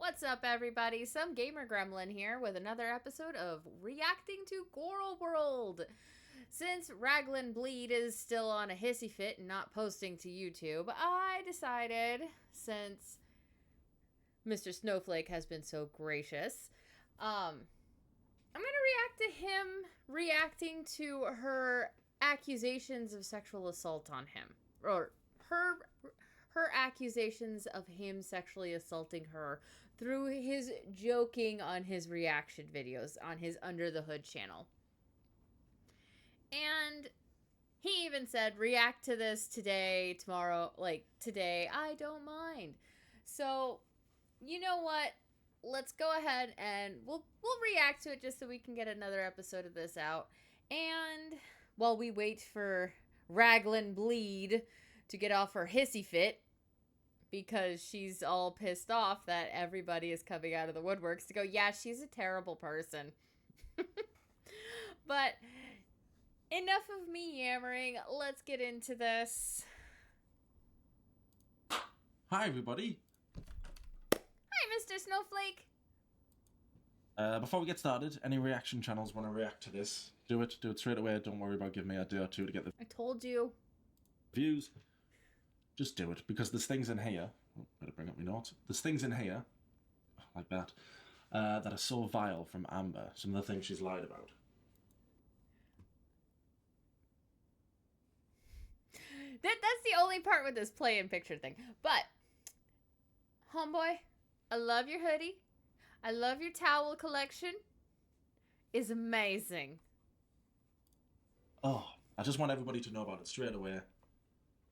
What's up, everybody? Some Gamer Gremlin here with another episode of Reacting to Gorl World. Since Raglan Bleed is still on a hissy fit and not posting to YouTube, I decided, since Mr. Snowflake has been so gracious, I'm gonna react to him reacting to her accusations of sexual assault on him. Or her accusations of him sexually assaulting her through his joking on his reaction videos on his Under the Hood channel. And he even said, react to this today, tomorrow, like today, I don't mind. So, you know what? Let's go ahead and we'll react to it just so we can get another episode of this out. And while we wait for Raglan Bleed to get off her hissy fit, because she's all pissed off that everybody is coming out of the woodworks to go, yeah, she's a terrible person. But enough of me yammering. Let's get into this. Hi, everybody. Hi, Mr. Snowflake. Before we get started, any reaction channels want to react to this, do it straight away. Don't worry about giving me a day or two to get the I told you. views. Just do it, because there's things in here, better bring up my notes, there's things in here, like that, that are so vile from Amber, some of the things she's lied about. That's the only part with this play in picture thing. But, homeboy, I love your hoodie. I love your towel collection. It's amazing. Oh, I just want everybody to know about it straight away.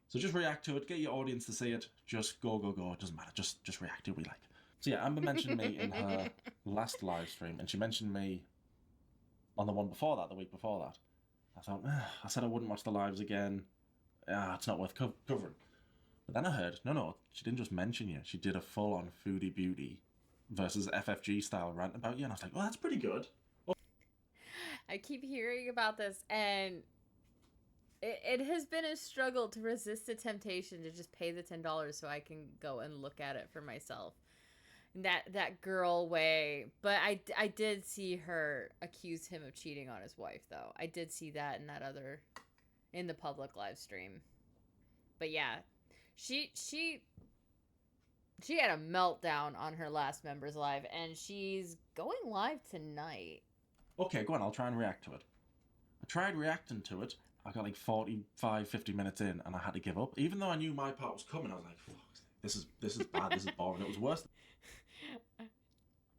So just react to it, get your audience to see it, just go, it doesn't matter, just react to it, we like. So yeah, Amber mentioned me in her last live stream, and she mentioned me on the one before that, the week before that. I thought, I said I wouldn't watch the lives again, it's not worth covering. But then I heard, no, she didn't just mention you, she did a full-on Foodie Beauty versus FFG style rant about you, and I was like, well, that's pretty good. I keep hearing about this, and it has been a struggle to resist the temptation to just pay the $10 so I can go and look at it for myself. That girl way. But I did see her accuse him of cheating on his wife, though. I did see that in the public live stream. But yeah, she had a meltdown on her last members live, and she's going live tonight. Okay, go on, I'll try and react to it. I tried reacting to it. I got like 45, 50 minutes in, and I had to give up. Even though I knew my part was coming, I was like, fuck, this is bad, this is boring. It was worse.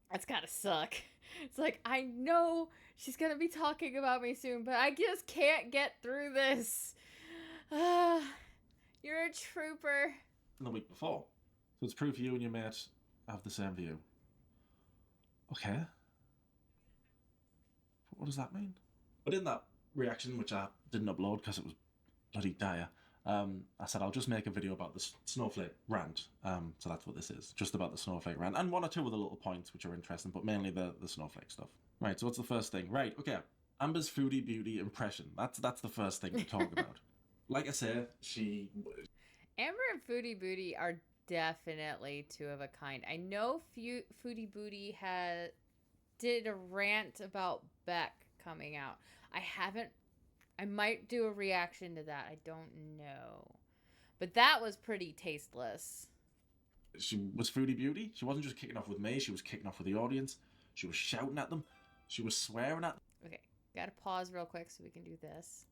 That's gotta suck. It's like, I know she's gonna be talking about me soon, but I just can't get through this. You're a trooper. The week before. So it's proof you and your mate have the same view. Okay. What does that mean? But in that reaction, which I didn't upload because it was bloody dire, I said I'll just make a video about the snowflake rant. So that's what this is, just about the snowflake rant, and one or two other little points which are interesting, but mainly the snowflake stuff. Right, so what's the first thing? Right, okay, Amber's Foodie Beauty impression. That's the first thing to talk about. Like I said, Amber and Foodie Booty are definitely two of a kind. I know Foodie Booty did a rant about Beck coming out. I might do a reaction to that. I don't know. But that was pretty tasteless. She was Foodie Beauty. She wasn't just kicking off with me. She was kicking off with the audience. She was shouting at them. She was swearing at them. Okay, gotta pause real quick so we can do this.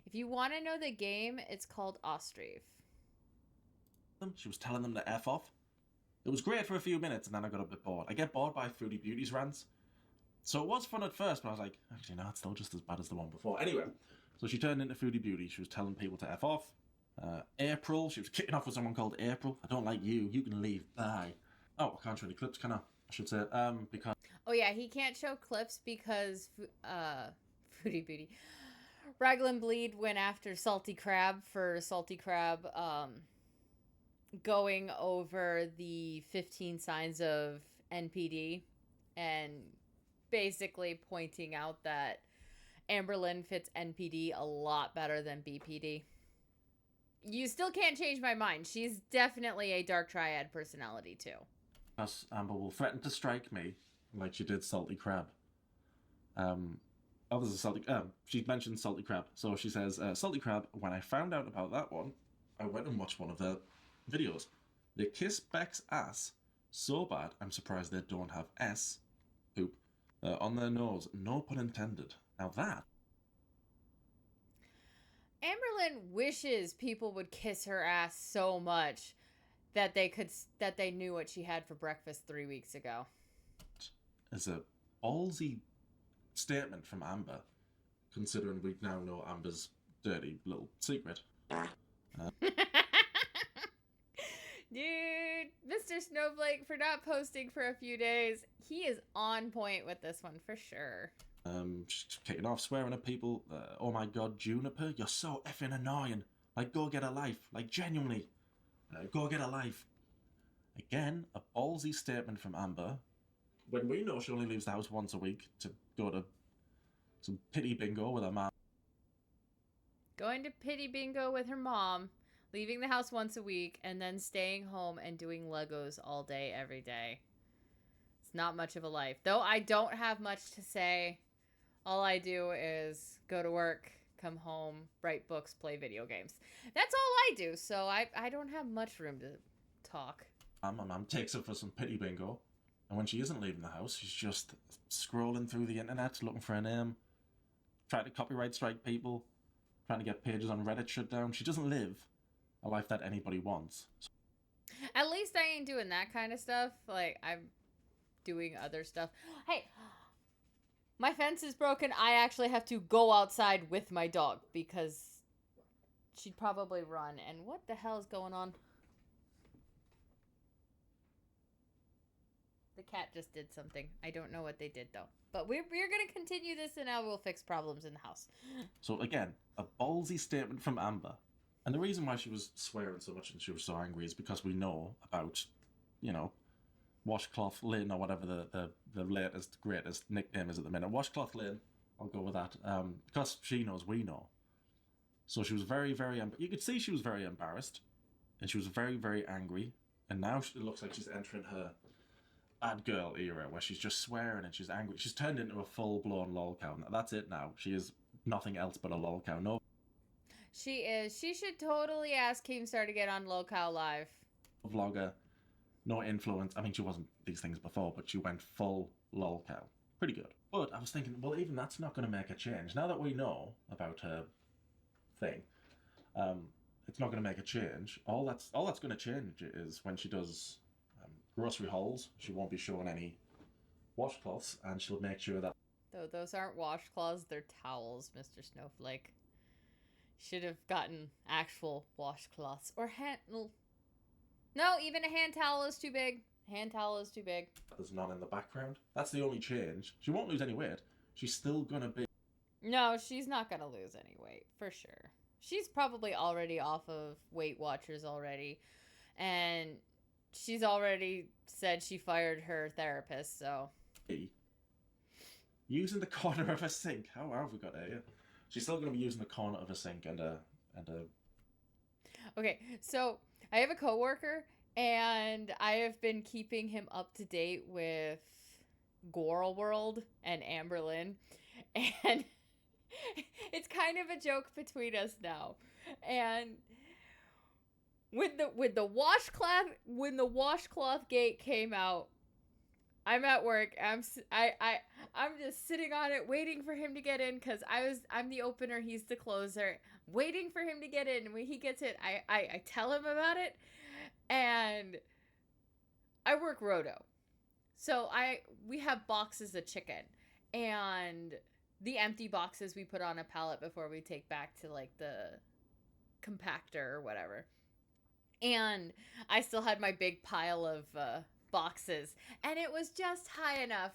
If you want to know the game, it's called Ostriv. She was telling them to F off. It was great for a few minutes, and then I got a bit bored. I get bored by Foodie Beauty's rants. So it was fun at first, but I was like, actually, no, it's still just as bad as the one before. Anyway, so she turned into Foodie Beauty. She was telling people to F off. April, she was kicking off with someone called April. I don't like you. You can leave. Bye. Oh, I can't show any clips, can I? I should say, because... Oh, yeah, he can't show clips because, Foodie Beauty. Raglan Bleed went after Salty Crab for Salty Crab, going over the 15 signs of NPD and basically pointing out that Amberlynn fits NPD a lot better than BPD. You still can't change my mind. She's definitely a dark triad personality too. Because Amber will threaten to strike me like she did Salty Crab. There's a Salty... she mentioned Salty Crab. So she says, Salty Crab, when I found out about that one, I went and watched one of their videos. They kiss Beck's ass so bad, I'm surprised they don't have S, poop, on their nose. No pun intended. Now that... Amberlynn wishes people would kiss her ass so much that they knew what she had for breakfast 3 weeks ago. Is a ballsy statement from Amber, considering we now know Amber's dirty little secret. Dude, Mr. Snowflake, for not posting for a few days, he is on point with this one for sure. She's kicking off, swearing at people. Oh my god, Juniper, you're so effing annoying. Like, go get a life. Like, genuinely. Go get a life. Again, a ballsy statement from Amber. When we know she only leaves the house once a week to go to some pity bingo with her mom. Going to pity bingo with her mom, leaving the house once a week, and then staying home and doing Legos all day, every day. It's not much of a life. Though I don't have much to say. All I do is go to work, come home, write books, play video games. That's all I do, so I don't have much room to talk. My mum takes her for some pity bingo, and when she isn't leaving the house, she's just scrolling through the internet, looking for a name, trying to copyright strike people, trying to get pages on Reddit shut down. She doesn't live a life that anybody wants. At least I ain't doing that kind of stuff. Like, I'm doing other stuff. Hey, my fence is broken. I actually have to go outside with my dog because she'd probably run. And what the hell is going on? The cat just did something. I don't know what they did, though. But we're going to continue this, and now we'll fix problems in the house. So, again, a ballsy statement from Amber. And the reason why she was swearing so much and she was so angry is because we know about, Washcloth Lane, or whatever the latest, greatest nickname is at the minute. Washcloth Lane, I'll go with that. Because she knows we know. So she was very, very... you could see she was very embarrassed. And she was very, very angry. And now it looks like she's entering her bad girl era, where she's just swearing and she's angry. She's turned into a full-blown lol cow. That's it now. She is nothing else but a lol cow. No. She is. She should totally ask Keemstar to get on Lolcow Live. Vlogger, no influence. I mean, she wasn't these things before, but she went full lol cow. Pretty good. But I was thinking, well, even that's not going to make a change. Now that we know about her thing, it's not going to make a change. All that's going to change is when she does grocery hauls. She won't be showing any washcloths, and she'll make sure that... Though those aren't washcloths, they're towels, Mr. Snowflake. Should have gotten actual washcloths. Or hand... No, even a hand towel is too big. Hand towel is too big. There's none in the background. That's the only change. She won't lose any weight. She's still gonna be... No, she's not gonna lose any weight, for sure. She's probably already off of Weight Watchers already. And she's already said she fired her therapist, so... Using the corner of a sink. How have we got here? She's still going to be using the corner of a sink and a... Okay, so I have a coworker, and I have been keeping him up to date with Gorl World and Amberlynn, and it's kind of a joke between us now. And when the washcloth gate came out, I'm at work. I'm just sitting on it, waiting for him to get in, because I'm the opener, he's the closer, waiting for him to get in. And when he gets in, I tell him about it, and I work roto, so we have boxes of chicken, and the empty boxes we put on a pallet before we take back to like the compactor or whatever. And I still had my big pile of boxes, and it was just high enough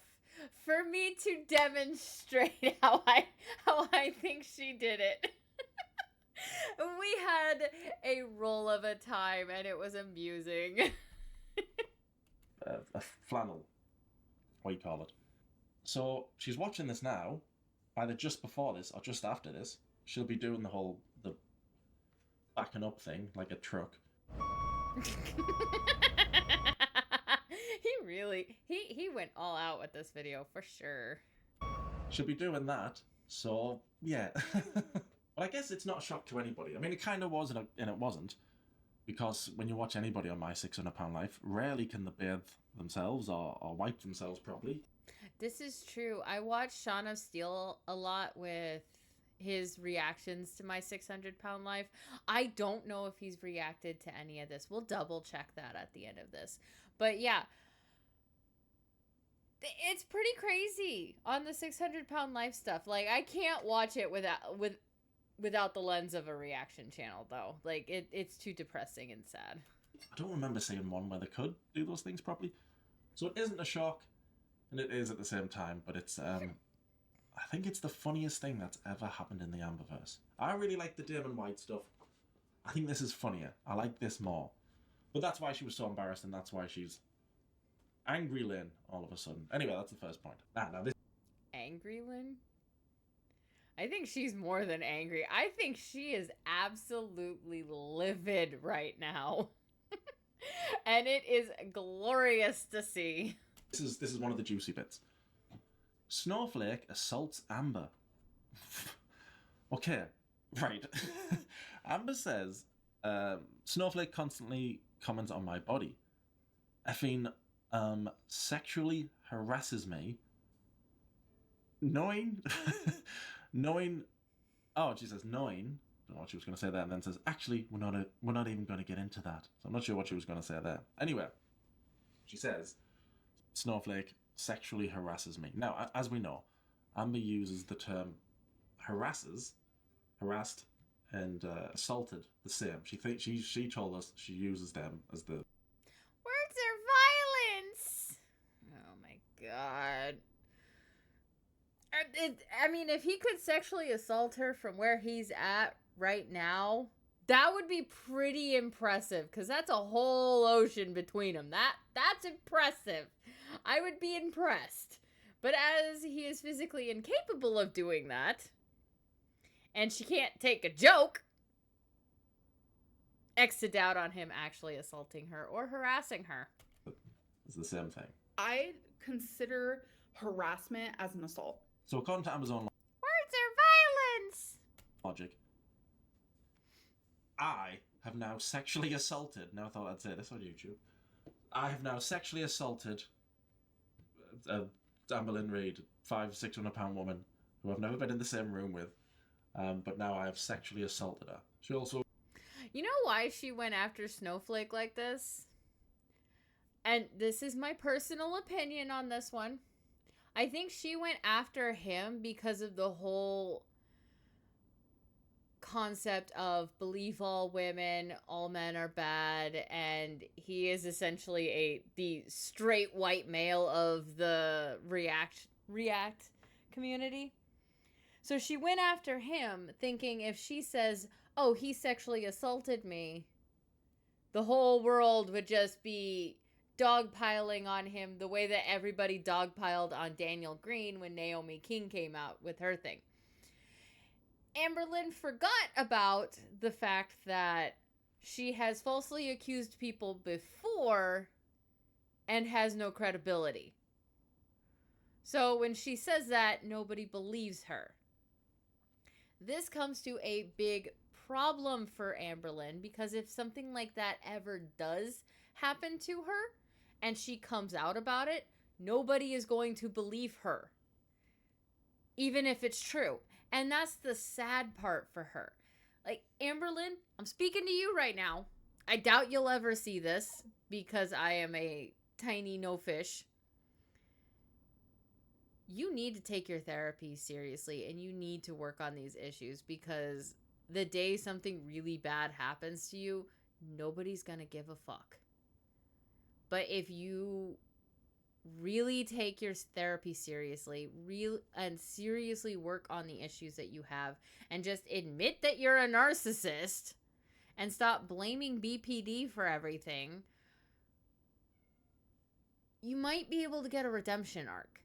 for me to demonstrate how I think she did it. We had a roll of a time, and it was amusing. A flannel, what do you call it? So she's watching this now. Either just before this or just after this, she'll be doing the backing up thing, like a truck. he went all out with this video for sure. Should be doing that. So yeah. But I guess it's not a shock to anybody. I mean, it kind of was and it wasn't, because when you watch anybody on My 600 Pound Life, rarely can they bathe themselves or wipe themselves properly. This is true. I watch Shaun of Steel a lot with his reactions to My 600 Pound Life. I don't know if he's reacted to any of this. We'll double check that at the end of this. But yeah, it's pretty crazy on the 600 Pound Life stuff. Like, I can't watch it without the lens of a reaction channel, though. Like, it's too depressing and sad. I don't remember seeing one where they could do those things properly. So it isn't a shock, and it is at the same time, but it's, I think it's the funniest thing that's ever happened in the Amberverse. I really like the Damon White stuff. I think this is funnier. I like this more. But that's why she was so embarrassed, and that's why she's Angry Lynn all of a sudden. Anyway, that's the first point. Now this... Angry Lynn? I think she's more than angry. I think she is absolutely livid right now. And it is glorious to see. This is one of the juicy bits. Snowflake assaults Amber. Okay, right. Amber says, Snowflake constantly comments on my body. Effing sexually harasses me. Knowing, oh, she says knowing, I don't know what she was going to say there, and then says, actually, we're not even going to get into that. So I'm not sure what she was going to say there. Anyway, she says, Snowflake sexually harasses me. Now, as we know, Amber uses the term harassed, and assaulted the same. She told us she uses them as the... Words are violence! Oh my god. I mean, if he could sexually assault her from where he's at right now, that would be pretty impressive, because that's a whole ocean between them. That's impressive. I would be impressed. But as he is physically incapable of doing that, and she can't take a joke, X to doubt on him actually assaulting her or harassing her. It's the same thing. I consider harassment as an assault. So according to Amazon Words are violence! logic, I have now sexually assaulted... Now I thought I'd say this on YouTube. I have now sexually assaulted Amber Lynn Reid, 600 pound woman, who I've never been in the same room with, but now I have sexually assaulted her. She also... You know why she went after Snowflake like this? And this is my personal opinion on this one. I think she went after him because of the whole concept of believe all women, all men are bad, and he is essentially the straight white male of the react community. So she went after him thinking if she says, oh, he sexually assaulted me, the whole world would just be dogpiling on him the way that everybody dogpiled on Daniel Green when Naomi King came out with her thing. Amber Lynn forgot about the fact that she has falsely accused people before and has no credibility. So when she says that, nobody believes her. This comes to a big problem for Amber Lynn, because if something like that ever does happen to her and she comes out about it, nobody is going to believe her, even if it's true. And that's the sad part for her. Like, Amber Lynn, I'm speaking to you right now. I doubt you'll ever see this because I am a tiny no fish. You need to take your therapy seriously, and you need to work on these issues, because the day something really bad happens to you, nobody's gonna give a fuck. But if you really take your therapy seriously, and seriously work on the issues that you have, and just admit that you're a narcissist, and stop blaming BPD for everything, you might be able to get a redemption arc.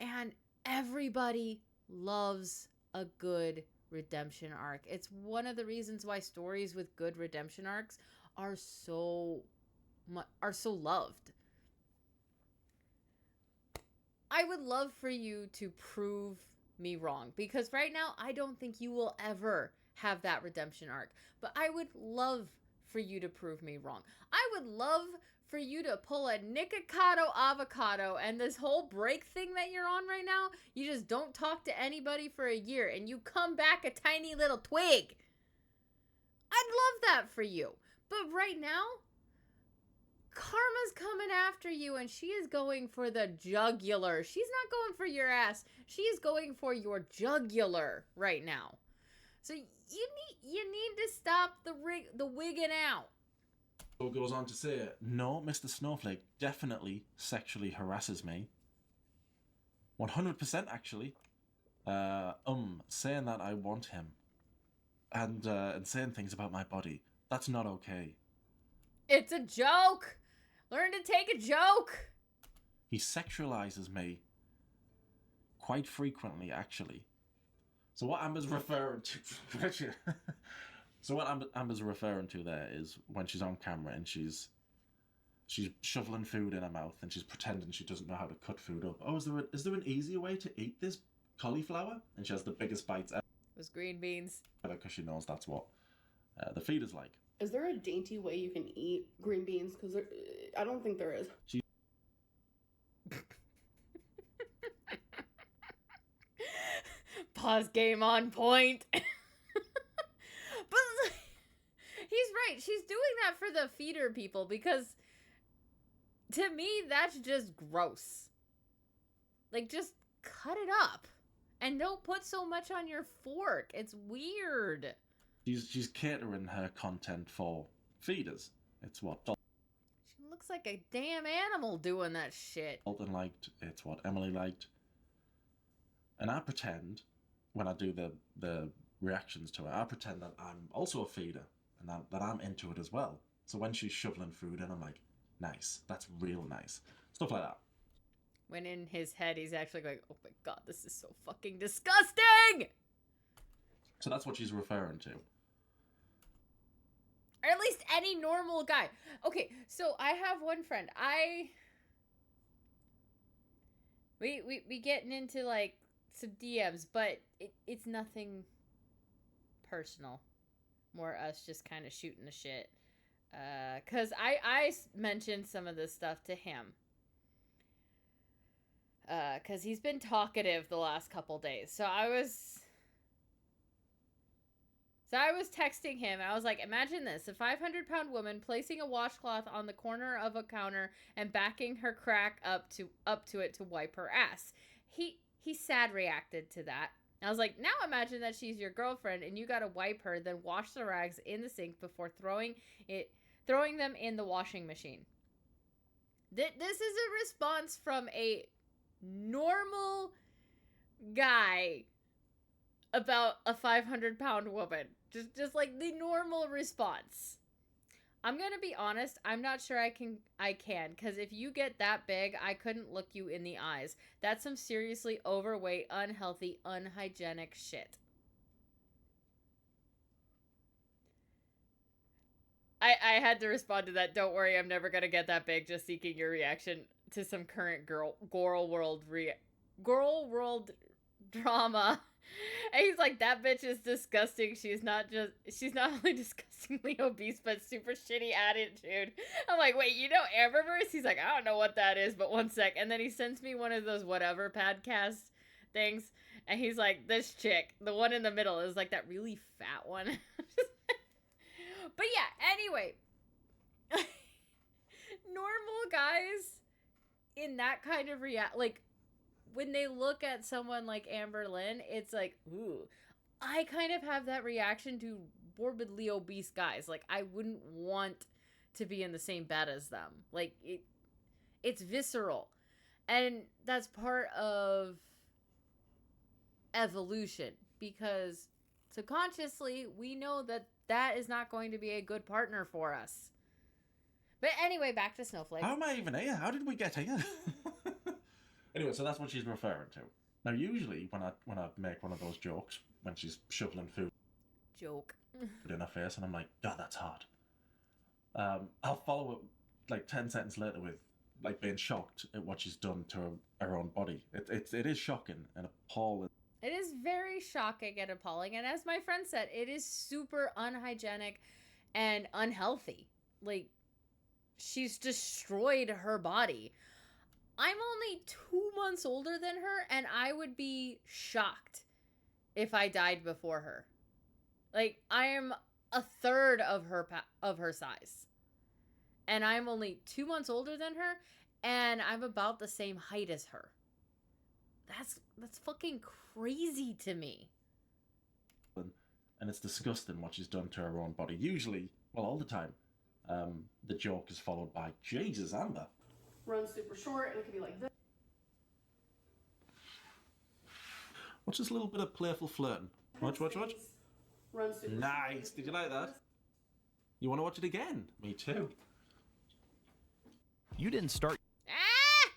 And everybody loves a good redemption arc. It's one of the reasons why stories with good redemption arcs are so loved. I would love for you to prove me wrong, because right now I don't think you will ever have that redemption arc, but I would love for you to prove me wrong. I would love for you to pull a Nikocado avocado and this whole break thing that you're on right now. You just don't talk to anybody for a year and you come back a tiny little twig. I'd love that for you. But right now, Karma's coming after you and she is going for the jugular. She's not going for your ass. She's going for your jugular right now. So you need to stop the wigging out. So it goes on to say, no, Mr. Snowflake definitely sexually harasses me. 100% actually. Saying that I want him. And saying things about my body. That's not okay. It's a joke. Learn to take a joke. He sexualizes me quite frequently, actually. So what Amber's referring to... So what Amber's referring to there is when she's on camera and she's shoveling food in her mouth and she's pretending she doesn't know how to cut food up. Oh, is there an easier way to eat this cauliflower? And she has the biggest bites ever. It was green beans. Because she knows that's what the feed is like. Is there a dainty way you can eat green beans? Because I don't think there is. Pause game on point. But he's right. She's doing that for the feeder people because to me, that's just gross. Like, just cut it up and don't put so much on your fork. It's weird. She's catering her content for feeders. It's what she looks like a damn animal doing that shit. Dalton liked. It's what Emily liked. And I pretend when I do the reactions to it, I pretend that I'm also a feeder and that I'm into it as well. So when she's shoveling food in, I'm like, nice. That's real nice. Stuff like that. When in his head, he's actually going, oh my god, this is so fucking disgusting! So that's what she's referring to. Or at least any normal guy. Okay, so I have one friend. We getting into, like, some DMs, but it's nothing personal. More us just kind of shooting the shit. Because I mentioned some of this stuff to him. Because he's been talkative the last couple days. So I was texting him. I was like, imagine this. A 500-pound woman placing a washcloth on the corner of a counter and backing her crack up to it to wipe her ass. He sad reacted to that. I was like, now imagine that she's your girlfriend and you gotta wipe her, then wash the rags in the sink before throwing them in the washing machine. This is a response from a normal guy about a 500-pound woman. Just like the normal response. I'm gonna be honest, I'm not sure I can, because if you get that big, I couldn't look you in the eyes. That's some seriously overweight, unhealthy, unhygienic shit. I had to respond to that. Don't worry, I'm never gonna get that big. Just seeking your reaction to some current Gorl World drama. And he's like, that bitch is disgusting. She's not only disgustingly obese, but super shitty attitude. I'm like, wait, you know Amberverse? He's like, I don't know what that is, but one sec. And then he sends me one of those whatever podcast things. And he's like, this chick, the one in the middle, is like that really fat one. But yeah, anyway. Normal guys in that kind of like, when they look at someone like Amber Lynn, it's like, ooh. I kind of have that reaction to morbidly obese guys. Like, I wouldn't want to be in the same bed as them. Like, it's visceral. And that's part of evolution. Because subconsciously, we know that that is not going to be a good partner for us. But anyway, back to Snowflake. How am I even here? How did we get here? Anyway, so that's what she's referring to. Now, usually when I make one of those jokes when she's shoveling food Joke. in her face, and I'm like, God, that's hot. I'll follow it like 10 seconds later with like being shocked at what she's done to her own body. It is shocking and appalling. It is very shocking and appalling. And as my friend said, it is super unhygienic and unhealthy. Like, she's destroyed her body. I'm only 2 months older than her, and I would be shocked if I died before her. Like, I am a third of her size. And I'm only 2 months older than her, and I'm about the same height as her. That's fucking crazy to me. And it's disgusting what she's done to her own body. Usually, well, all the time, the joke is followed by, Jesus, Amber. Run super short, and it could be like this. What's this little bit of playful flirting? Watch. Run super Nice. short. Did you like that? You want to watch it again? Me too. You didn't start Ah!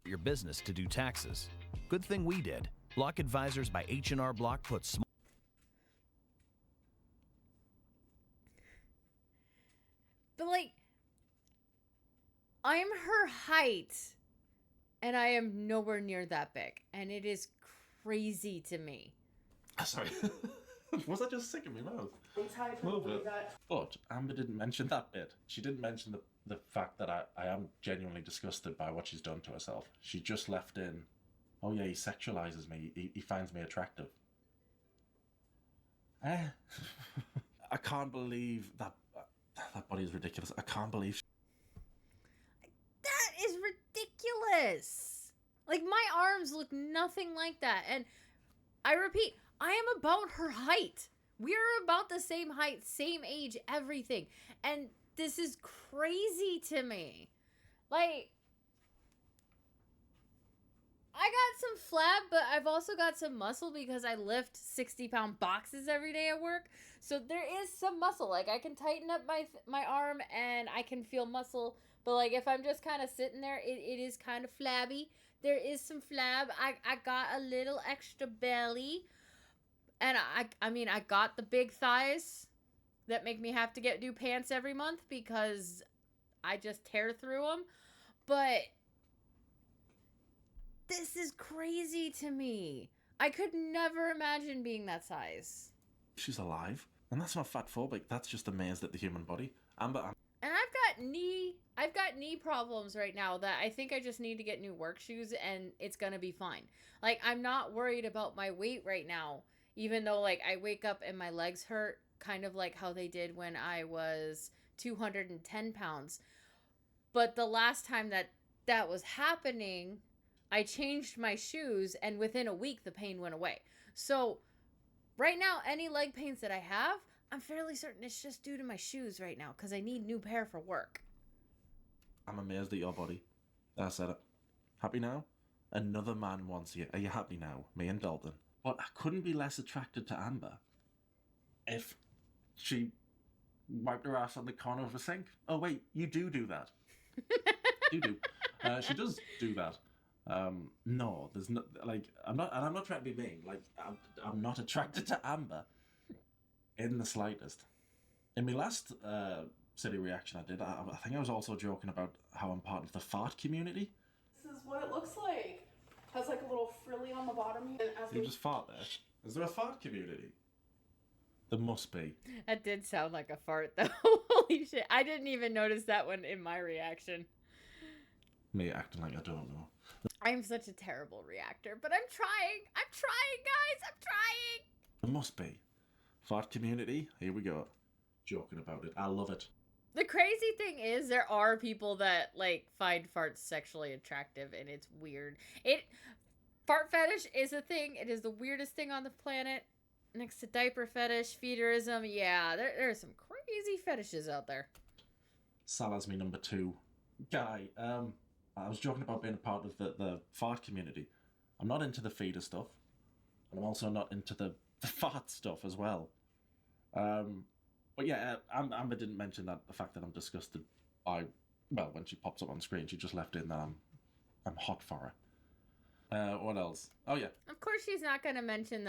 your business to do taxes. Good thing we did. Block Advisors by H&R Block puts small. But, like, I'm her height, and I am nowhere near that big. And it is crazy to me. Sorry. Was that just sick in my mouth? I'm tired Move of it. that. But Amber didn't mention that bit. She didn't mention the fact that I am genuinely disgusted by what she's done to herself. She just left in, oh yeah, he sexualizes me. He finds me attractive. I can't believe that body is ridiculous. I can't believe That is ridiculous. Like, my arms look nothing like that. And I repeat, I am about her height. We're about the same height, same age, everything. And this is crazy to me. Like, I got some flab, but I've also got some muscle because I lift 60-pound boxes every day at work. So there is some muscle. Like, I can tighten up my arm and I can feel muscle. But, like, if I'm just kind of sitting there, it is kind of flabby. There is some flab. I got a little extra belly. And I mean, I got the big thighs that make me have to get new pants every month because I just tear through them. But this is crazy to me. I could never imagine being that size. she's alive. And that's not fatphobic. That's just amazed at the human body. Amber, And I've got knee problems right now that I think I just need to get new work shoes and it's gonna be fine. Like, I'm not worried about my weight right now, even though, like, I wake up and my legs hurt, kind of like how they did when I was 210 pounds. But the last time that was happening, I changed my shoes and within a week the pain went away. So right now, any leg pains that I have, I'm fairly certain it's just due to my shoes right now because I need new pair for work. I'm amazed at your body. I said it. Happy now? Another man wants you. Are you happy now? Me and Dalton. But I couldn't be less attracted to Amber if she wiped her ass on the corner of a sink. Oh wait, you do that. You do. She does do that. No, there's no, like, I'm not trying to be mean. Like, I'm not attracted to Amber in the slightest. In my last city reaction I did, I think I was also joking about how I'm part of the fart community. This is what it looks like. Has like a little frilly on the bottom here. And as You we- just fart there. Is there a fart community? There must be. That did sound like a fart though. Holy shit. I didn't even notice that one in my reaction. Me acting like I don't know. I'm such a terrible reactor, but I'm trying. I'm trying, guys. I'm trying. There must be. Fart community? Here we go. Joking about it. I love it. The crazy thing is there are people that, like, find farts sexually attractive, and it's weird. Fart fetish is a thing. It is the weirdest thing on the planet. Next to diaper fetish, feederism. Yeah, there are some crazy fetishes out there. Salah's me number 2 guy. I was joking about being a part of the fart community. I'm not into the feeder stuff. And I'm also not into the fart stuff as well. But yeah, Amber didn't mention that the fact that I'm disgusted by, well, when she pops up on screen, she just left in that I'm hot for her. What else? Oh, yeah. Of course she's not going to mention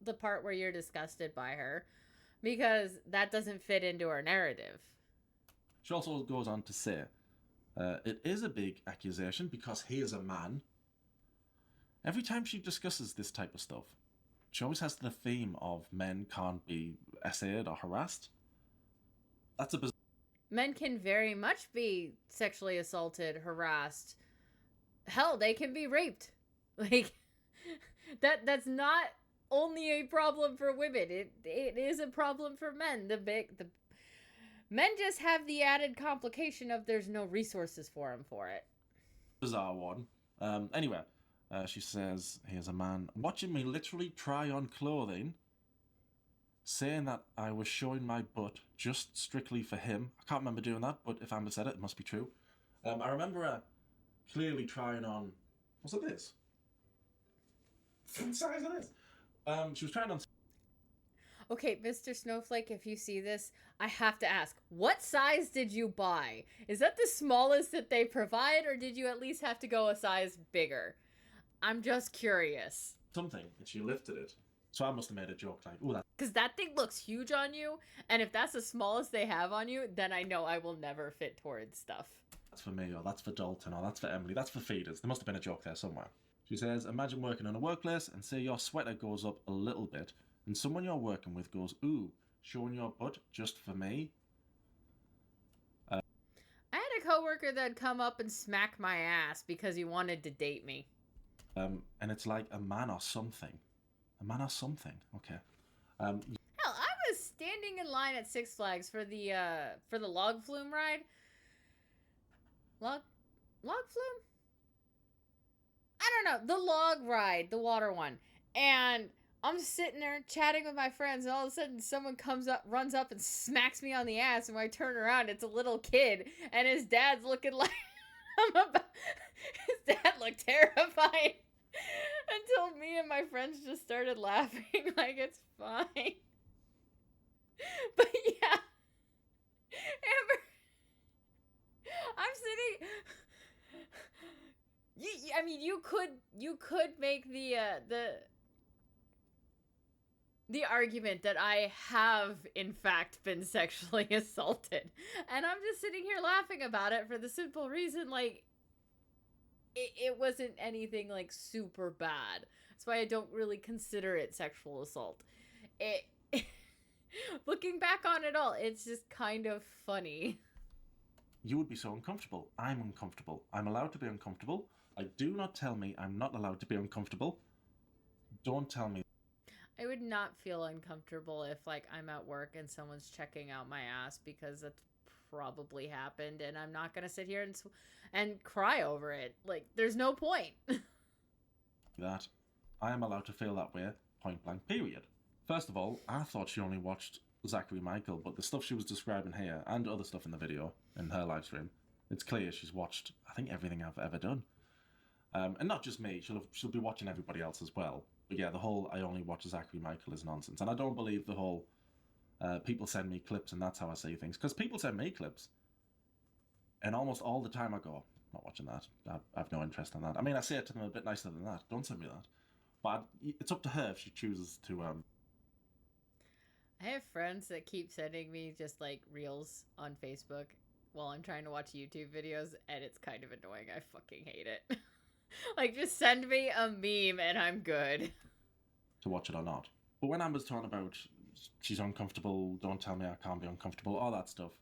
the part where you're disgusted by her, because that doesn't fit into her narrative. She also goes on to say, it is a big accusation because he is a man. Every time she discusses this type of stuff, she always has the theme of men can't be essayed or harassed. That's a bizarre... Men can very much be sexually assaulted, harassed. Hell, they can be raped. Like, that's not only a problem for women. It is a problem for men. Men just have the added complication of there's no resources for them for it. Bizarre one. Anyway, she says, here's a man watching me literally try on clothing, saying that I was showing my butt just strictly for him. I can't remember doing that, but if Amber said it, it must be true. I remember her clearly trying on... What's it this? What size it is? She was trying on... Okay, Mr. Snowflake, if you see this, I have to ask, what size did you buy? Is that the smallest that they provide, or did you at least have to go a size bigger? I'm just curious. Something, and she lifted it. So I must have made a joke like, oh, because that thing looks huge on you, and if that's the smallest they have on you, then I know I will never fit towards stuff. That's for me, or that's for Dalton, or that's for Emily, that's for feeders. There must have been a joke there somewhere. She says, imagine working in a workplace and say your sweater goes up a little bit, and someone you're working with goes, ooh, showing your butt just for me? I had a coworker that'd come up and smack my ass because he wanted to date me. And it's like a man or something. A man or something, okay. Hell, I was standing in line at Six Flags for the log flume ride. Log flume? I don't know, the log ride, the water one. And I'm sitting there chatting with my friends, and all of a sudden someone runs up and smacks me on the ass, and when I turn around, it's a little kid, and his dad's looking like his dad looked terrified. Until me and my friends just started laughing like it's fine. But yeah. Amber, I'm sitting... I mean, you could make the argument that I have, in fact, been sexually assaulted. And I'm just sitting here laughing about it for the simple reason, like, it wasn't anything, like, super bad. That's why I don't really consider it sexual assault. Looking back on it all, it's just kind of funny. You would be so uncomfortable. I'm uncomfortable. I'm allowed to be uncomfortable. Like, do not tell me I'm not allowed to be uncomfortable. Don't tell me. I would not feel uncomfortable if, like, I'm at work and someone's checking out my ass, because that's probably happened, and I'm not gonna sit here and cry over it. Like, there's no point. That I am allowed to feel that way, point blank, period. First of all, I thought she only watched Zachary Michael, but the stuff she was describing here, and other stuff in the video, in her live stream, it's clear she's watched, I think, everything I've ever done. And not just me, she'll be watching everybody else as well. But yeah, the whole I only watch Zachary Michael is nonsense. And I don't believe the whole people send me clips and that's how I say things. Because people send me clips. And almost all the time I go, not watching that. I have no interest in that. I mean, I say it to them a bit nicer than that. Don't send me that. But it's up to her if she chooses to... I have friends that keep sending me just, like, reels on Facebook while I'm trying to watch YouTube videos, and it's kind of annoying. I fucking hate it. Like, just send me a meme and I'm good. To watch it or not. But when Amber's talking about she's uncomfortable, don't tell me I can't be uncomfortable, all that stuff,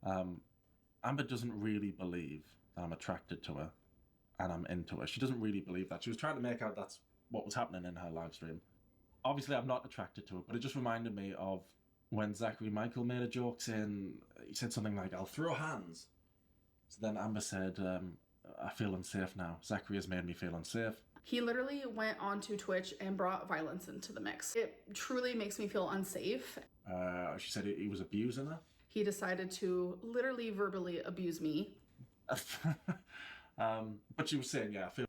Amber doesn't really believe that I'm attracted to her and I'm into her. She doesn't really believe that. She was trying to make out that's what was happening in her live stream. Obviously, I'm not attracted to it, but it just reminded me of when Zachary Michael made a joke saying, he said something like, I'll throw hands. So then Amber said, I feel unsafe now. Zachary has made me feel unsafe. He literally went onto Twitch and brought violence into the mix. It truly makes me feel unsafe. She said he was abusing her. He decided to literally verbally abuse me. But she was saying, yeah, I feel...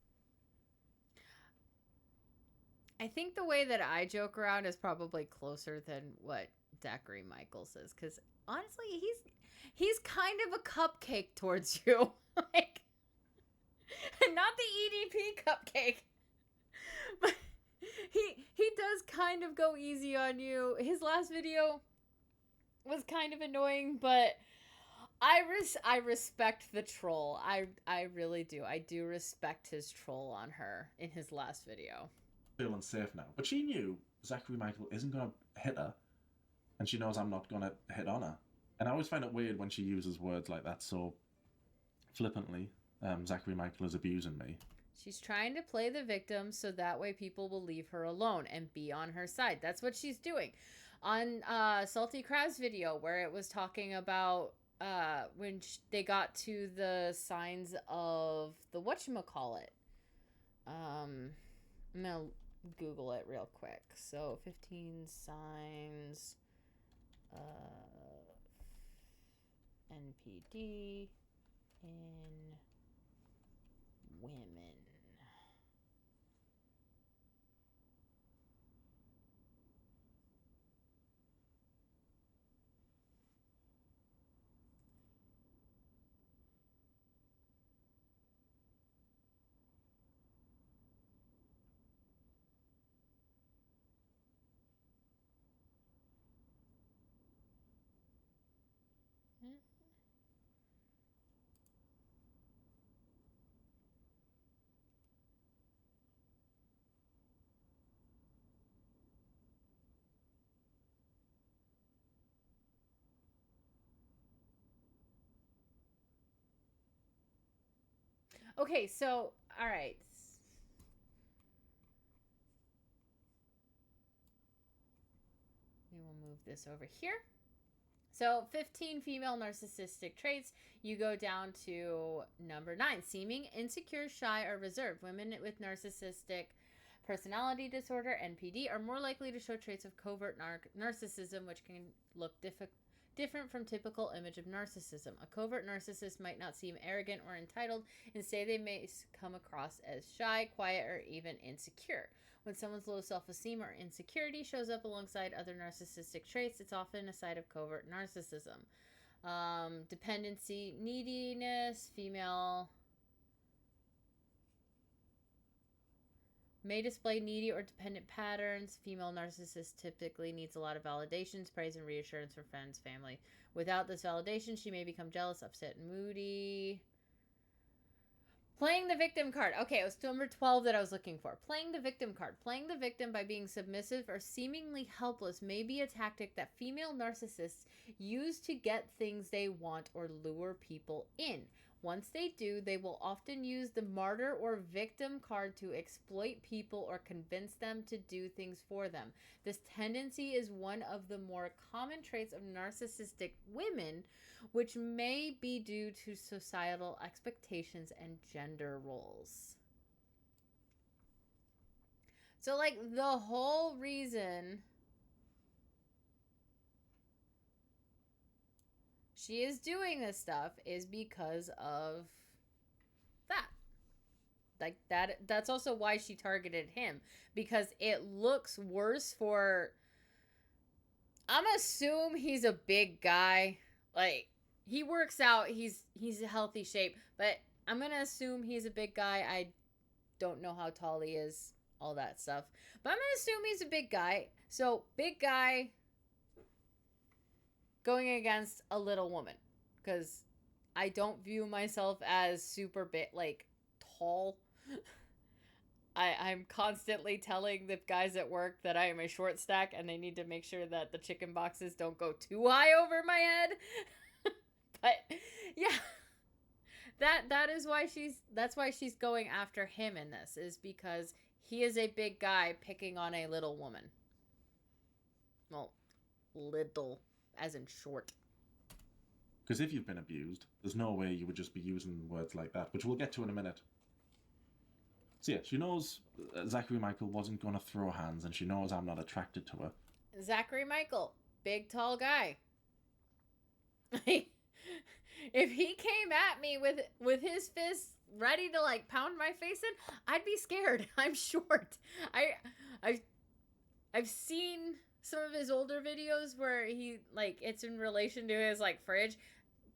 I think the way that I joke around is probably closer than what Zachary Michael says, because honestly, he's kind of a cupcake towards you. Like, Not the EDP cupcake. But he does kind of go easy on you. His last video was kind of annoying, but I respect the troll. I really do. I do respect his troll on her in his last video. Feeling safe now. But she knew Zachary Michael isn't going to hit her, and she knows I'm not going to hit on her. And I always find it weird when she uses words like that so flippantly. Zachary Michael is abusing me. She's trying to play the victim so that way people will leave her alone and be on her side. That's what she's doing. On Salty Crab's video where it was talking about when they got to the signs of the whatchamacallit. I'm gonna Google it real quick. So 15 signs NPD in women. Okay, so, all right. We will move this over here. So 15 female narcissistic traits. You go down to number 9, seeming insecure, shy, or reserved. Women with narcissistic personality disorder, NPD, are more likely to show traits of covert narcissism, which can look different from typical image of narcissism. A covert narcissist might not seem arrogant or entitled. Instead, they may come across as shy, quiet, or even insecure. When someone's low self-esteem or insecurity shows up alongside other narcissistic traits, it's often a sign of covert narcissism. Dependency, neediness, female may display needy or dependent patterns. Female narcissist typically needs a lot of validations, praise, and reassurance from friends, family. Without this validation, she may become jealous, upset, and moody. Playing the victim card. Okay, it was number 12 that I was looking for. Playing the victim card. Playing the victim by being submissive or seemingly helpless may be a tactic that female narcissists use to get things they want or lure people in. Once they do, they will often use the martyr or victim card to exploit people or convince them to do things for them. This tendency is one of the more common traits of narcissistic women, which may be due to societal expectations and gender roles. So, like, the whole reason she is doing this stuff is because of that. Like, that's also why she targeted him, because it looks worse for, I'm assume he's a big guy. Like, he works out, he's a healthy shape, but I'm gonna assume he's a big guy. I don't know how tall he is, all that stuff, but I'm gonna assume he's a big guy. So, big guy going against a little woman, because I don't view myself as super big, like, tall. I'm constantly telling the guys at work that I am a short stack and they need to make sure that the chicken boxes don't go too high over my head. But yeah, that's why she's going after him in this, is because he is a big guy picking on a little woman. Well, little as in short. Because if you've been abused, there's no way you would just be using words like that, which we'll get to in a minute. So yeah, she knows Zachary Michael wasn't going to throw hands, and she knows I'm not attracted to her. Zachary Michael, big tall guy. If he came at me with his fists ready to, like, pound my face in, I'd be scared. I'm short. I've seen some of his older videos where he, like, it's in relation to his, like, fridge.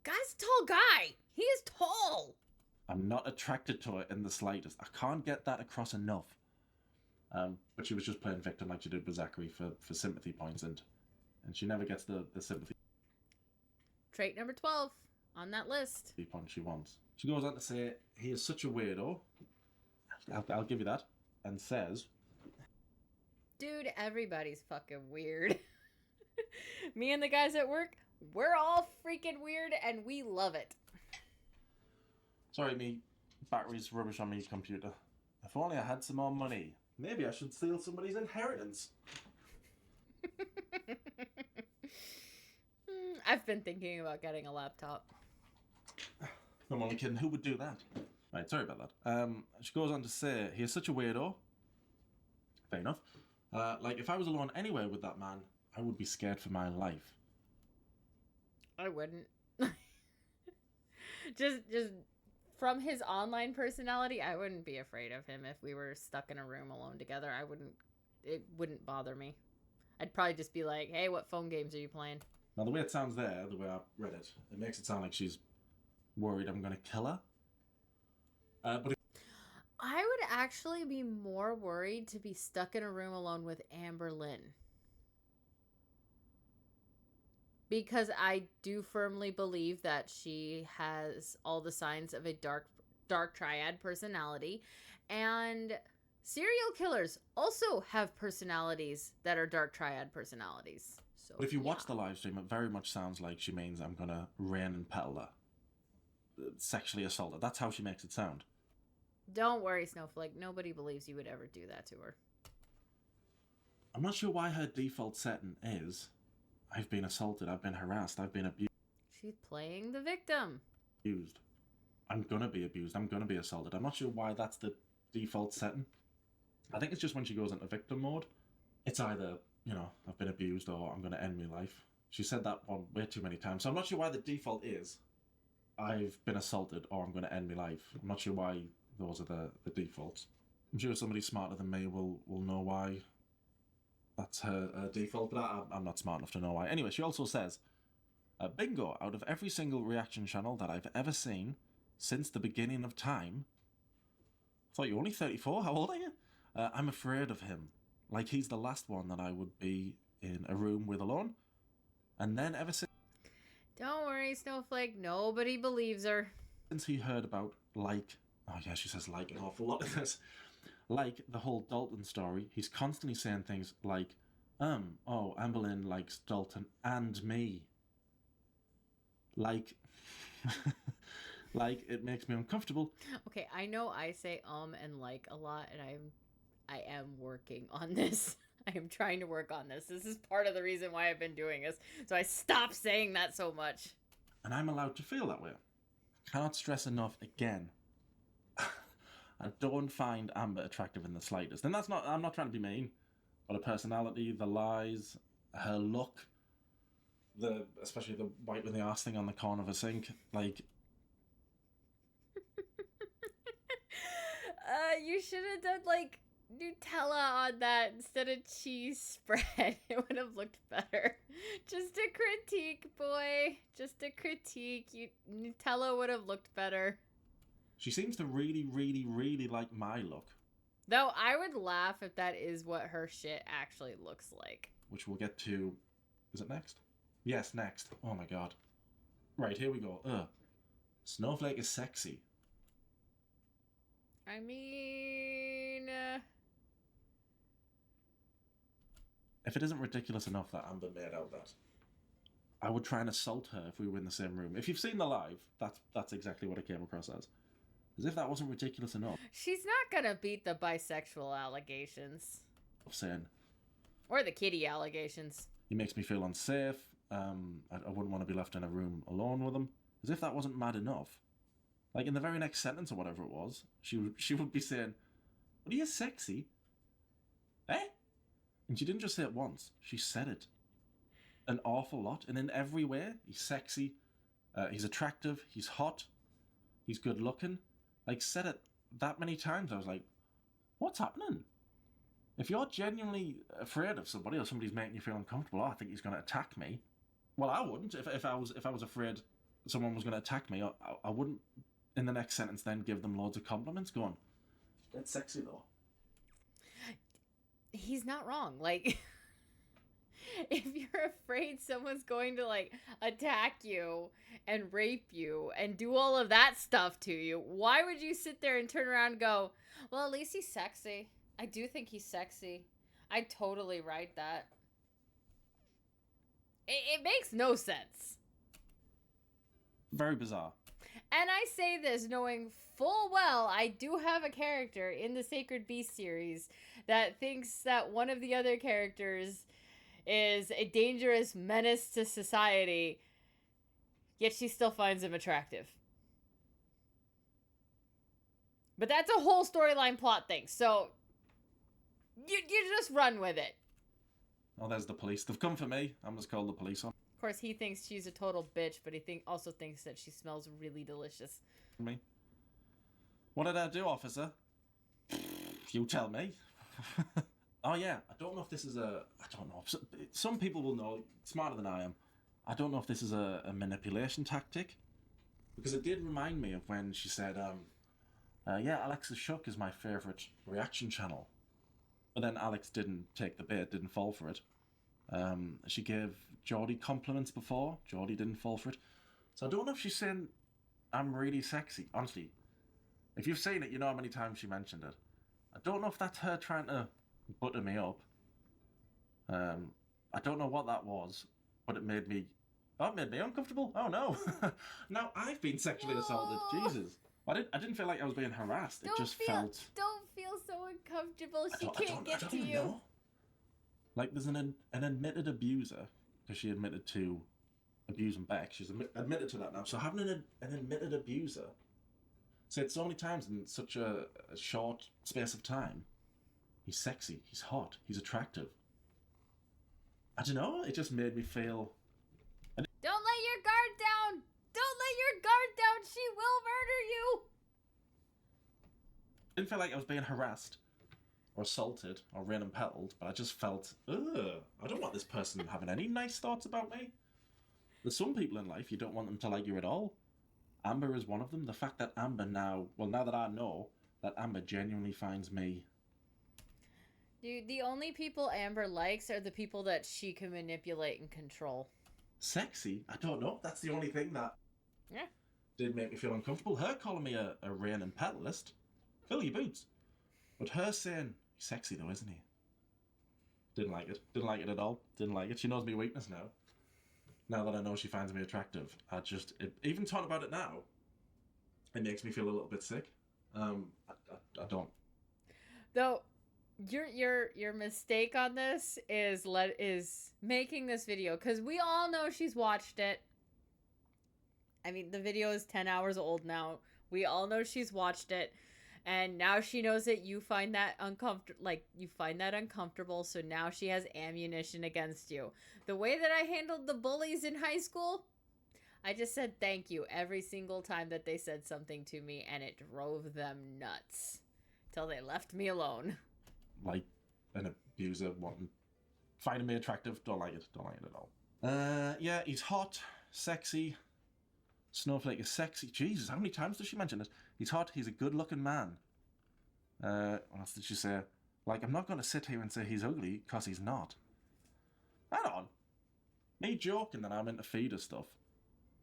Guy's a tall guy. He is tall. I'm not attracted to her in the slightest. I can't get that across enough. But she was just playing victim like she did with Zachary for sympathy points, and she never gets the sympathy Trait number 12 on that list. point she wants. She goes on to say, he is such a weirdo. I'll give you that. And says, Dude, everybody's fucking weird. Me and the guys at work, we're all freaking weird and we love it. sorry, me battery's rubbish on me computer. If only I had some more money. Maybe I should steal somebody's inheritance. I've been thinking about getting a laptop. I'm only kidding. Who would do that? Right, sorry about that. She goes on to say, he is such a weirdo. Fair enough. Like, if I was alone anywhere with that man, I would be scared for my life. I wouldn't. just from his online personality, I wouldn't be afraid of him if we were stuck in a room alone together. It wouldn't bother me. I'd probably just be like, hey, what phone games are you playing? Now, the way it sounds there, the way I read it, it makes it sound like she's worried I'm going to kill her. But I would actually be more worried to be stuck in a room alone with Amber Lynn. Because I do firmly believe that she has all the signs of a dark triad personality. And serial killers also have personalities that are dark triad personalities. So, if you watch the live stream, it very much sounds like she means I'm going to rain and petal her. Sexually assault her. That's how she makes it sound. Don't worry, Snowflake. Nobody believes you would ever do that to her. I'm not sure why her default setting is, I've been assaulted, I've been harassed, I've been abused. She's playing the victim. I'm going to be abused, I'm going to be assaulted. I'm not sure why that's the default setting. I think it's just when she goes into victim mode, it's either, I've been abused or I'm going to end my life. She said that one way too many times. So I'm not sure why the default is, I've been assaulted or I'm going to end my life. I'm not sure why those are the defaults. I'm sure somebody smarter than me will know why that's her default, but I'm not smart enough to know why. Anyway, she also says, bingo, out of every single reaction channel that I've ever seen since the beginning of time. I thought you were only 34, how old are you? I'm afraid of him. Like he's the last one that I would be in a room with alone. And then ever since... Don't worry, Snowflake. Nobody believes her. Since he heard about, oh yeah, she says like an awful lot of this. Like the whole Dalton story, he's constantly saying things like, oh, Amber Lynn likes Dalton and me. Like, like it makes me uncomfortable. Okay, I know I say and like a lot, and I am working on this. I am trying to work on this. This is part of the reason why I've been doing this. So I stop saying that so much. And I'm allowed to feel that way. I cannot stress enough again. I don't find Amber attractive in the slightest. And I'm not trying to be mean, but her personality, the lies, her look, especially the wiping the arse thing on the corner of a sink, like... You should have done, like, Nutella on that instead of cheese spread. It would have looked better. Just a critique, boy. Just a critique. Nutella would have looked better. She seems to really, really, really like my look. Though I would laugh if that is what her shit actually looks like. Which we'll get to... Is it next? Yes, next. Oh my god. Right, here we go. Snowflake is sexy. I mean... If it isn't ridiculous enough that Amber made out that, I would try and assault her if we were in the same room. If you've seen the live, that's exactly what it came across as. As if that wasn't ridiculous enough. She's not gonna beat the bisexual allegations. Of saying... Or the kitty allegations. He makes me feel unsafe. I wouldn't want to be left in a room alone with him. As if that wasn't mad enough. Like in the very next sentence or whatever it was, she would be saying, "What are you sexy?" Eh? And she didn't just say it once. She said it an awful lot, and in every way. He's sexy. He's attractive. He's hot. He's good looking. Like said it that many times. I was like, "What's happening?" If you're genuinely afraid of somebody or somebody's making you feel uncomfortable, I think he's going to attack me. Well, I wouldn't. If I was afraid someone was going to attack me, I wouldn't in the next sentence then give them loads of compliments going, that's sexy though. He's not wrong. Like, if you're afraid someone's going to, like, attack you and rape you and do all of that stuff to you, why would you sit there and turn around and go, well, at least he's sexy. I do think he's sexy. I'd totally write that. It makes no sense. Very bizarre. And I say this knowing full well I do have a character in the Sacred Beast series that thinks that one of the other characters is a dangerous menace to society, yet she still finds him attractive. But that's a whole storyline plot thing, so you just run with it. Oh, there's the police. They've come for me. I'm just called the police on Of course, he thinks she's a total bitch, but he also thinks that she smells really delicious. me. What did I do, officer? You tell me. Oh yeah, I don't know if this is I don't know. Some people will know, smarter than I am. I don't know if this is a manipulation tactic. Because it did remind me of when she said, yeah, Alex's Shook is my favourite reaction channel. But then Alex didn't take the bait, didn't fall for it. She gave Geordie compliments before. Geordie didn't fall for it. So I don't know if she's saying I'm really sexy. Honestly, if you've seen it, you know how many times she mentioned it. I don't know if that's her trying to butter me up. I don't know what that was, but it made me uncomfortable. Oh no. Now I've been sexually assaulted. Jesus. I didn't feel like I was being harassed. It just felt... Don't feel so uncomfortable. She can't get to you. Know. Like, there's an admitted abuser, because she admitted to abusing Beck. She's admitted to that now. So having an admitted abuser said so many times in such a short space of time, he's sexy, he's hot, he's attractive. I don't know, it just made me feel... Don't let your guard down! Don't let your guard down! She will murder you! I didn't feel like I was being harassed or assaulted or rain and petalled, but I just felt, ugh, I don't want this person having any nice thoughts about me. There's some people in life you don't want them to like you at all. Amber is one of them. The fact that Amber now that I know that Amber genuinely finds me... Dude, the only people Amber likes are the people that she can manipulate and control. Sexy? I don't know. That's the only thing that did make me feel uncomfortable. Her calling me a rain and petalist, fill your boots. But her saying, he's sexy though, isn't he? Didn't like it. Didn't like it at all. Didn't like it. She knows my weakness now. Now that I know she finds me attractive, even talking about it now, it makes me feel a little bit sick. I don't. Though, your mistake on this is making this video, because we all know she's watched it. I mean, the video is 10 hours old now. We all know she's watched it. And now she knows that you find that uncomfortable, so now she has ammunition against you. The way that I handled the bullies in high school, I just said thank you every single time that they said something to me, and it drove them nuts. Till they left me alone. Like an abuser finding me attractive, don't like it at all. Yeah, he's hot, sexy. Snowflake is sexy. Jesus, how many times does she mention it? He's hot, he's a good-looking man. What else did she say? Like, I'm not going to sit here and say he's ugly, because he's not. Hang on. Me joking that I'm into feeder stuff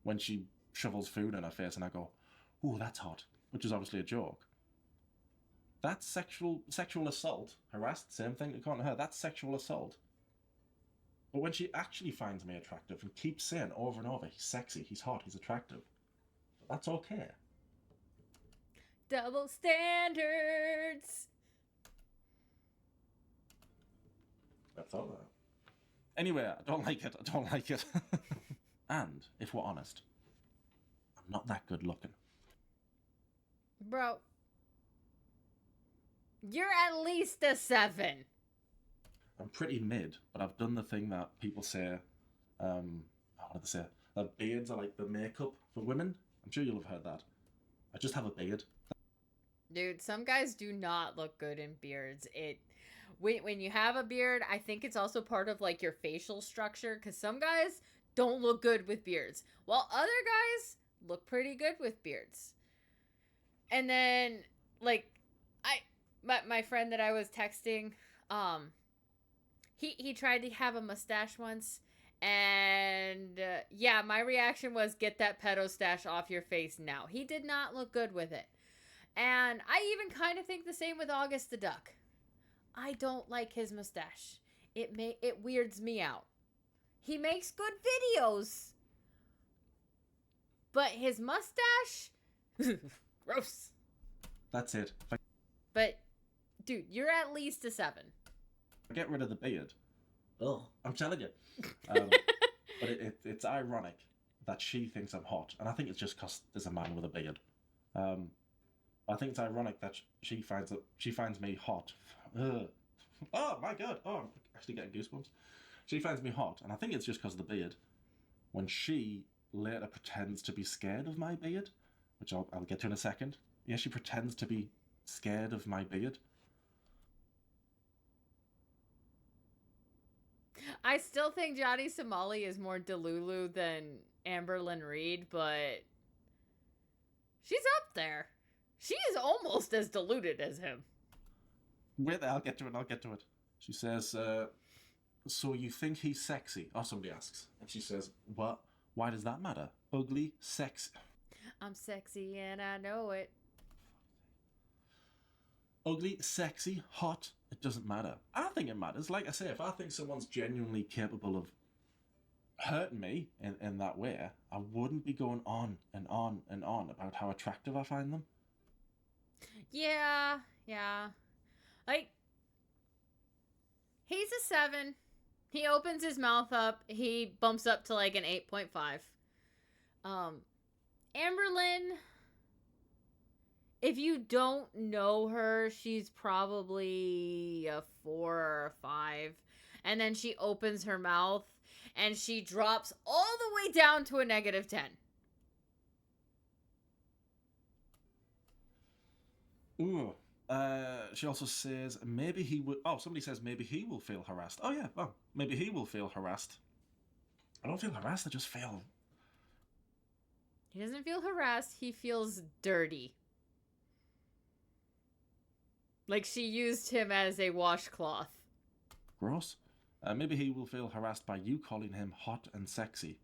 when she shovels food in her face and I go, ooh, that's hot, which is obviously a joke. That's sexual assault. Harassed, same thing to her. That's sexual assault. But when she actually finds me attractive and keeps saying over and over, he's sexy, he's hot, he's attractive, that's okay. Double standards. I thought that. Anyway, I don't like it. And, if we're honest, I'm not that good looking. Bro, you're at least a 7. I'm pretty mid, but I've done the thing that people say, what do they say? That beards are like the makeup for women. I'm sure you'll have heard that. I just have a beard. Dude, some guys do not look good in beards. When you have a beard, I think it's also part of like your facial structure, because some guys don't look good with beards, while other guys look pretty good with beards. And then, like, my friend that I was texting, he tried to have a mustache once, and yeah, my reaction was, get that pedo stash off your face now. He did not look good with it. And I even kind of think the same with August the Duck. I don't like his mustache. It weirds me out. He makes good videos, but his mustache, gross. That's it. But dude, you're at least a 7. Get rid of the beard. Oh, I'm telling you. But it's ironic that she thinks I'm hot, and I think it's just because there's a man with a beard. I think it's ironic that she finds me hot. Ugh. Oh my god! Oh, I'm actually getting goosebumps. She finds me hot, and I think it's just because of the beard. When she later pretends to be scared of my beard, which I'll get to in a second. Yeah, she pretends to be scared of my beard. I still think Johnny Somali is more Delulu than Amberlyn Reed, but she's up there. She is almost as deluded as him. Wait there, I'll get to it. She says, so you think he's sexy? Oh, somebody asks. And she says, what? Why does that matter? Ugly, sexy. I'm sexy and I know it. Ugly, sexy, hot, it doesn't matter. I think it matters. Like I say, if I think someone's genuinely capable of hurting me in that way, I wouldn't be going on and on and on about how attractive I find them. Yeah. Like, he's a 7. He opens his mouth up. He bumps up to like an 8.5. Amberlyn, if you don't know her, she's probably a 4 or a 5. And then she opens her mouth and she drops all the way down to a -10. Ooh. She also says maybe he would. Oh, somebody says maybe he will feel harassed. Oh yeah, well, maybe he will feel harassed. I don't feel harassed. I just feel. He doesn't feel harassed. He feels dirty. Like she used him as a washcloth. Gross. Maybe he will feel harassed by you calling him hot and sexy.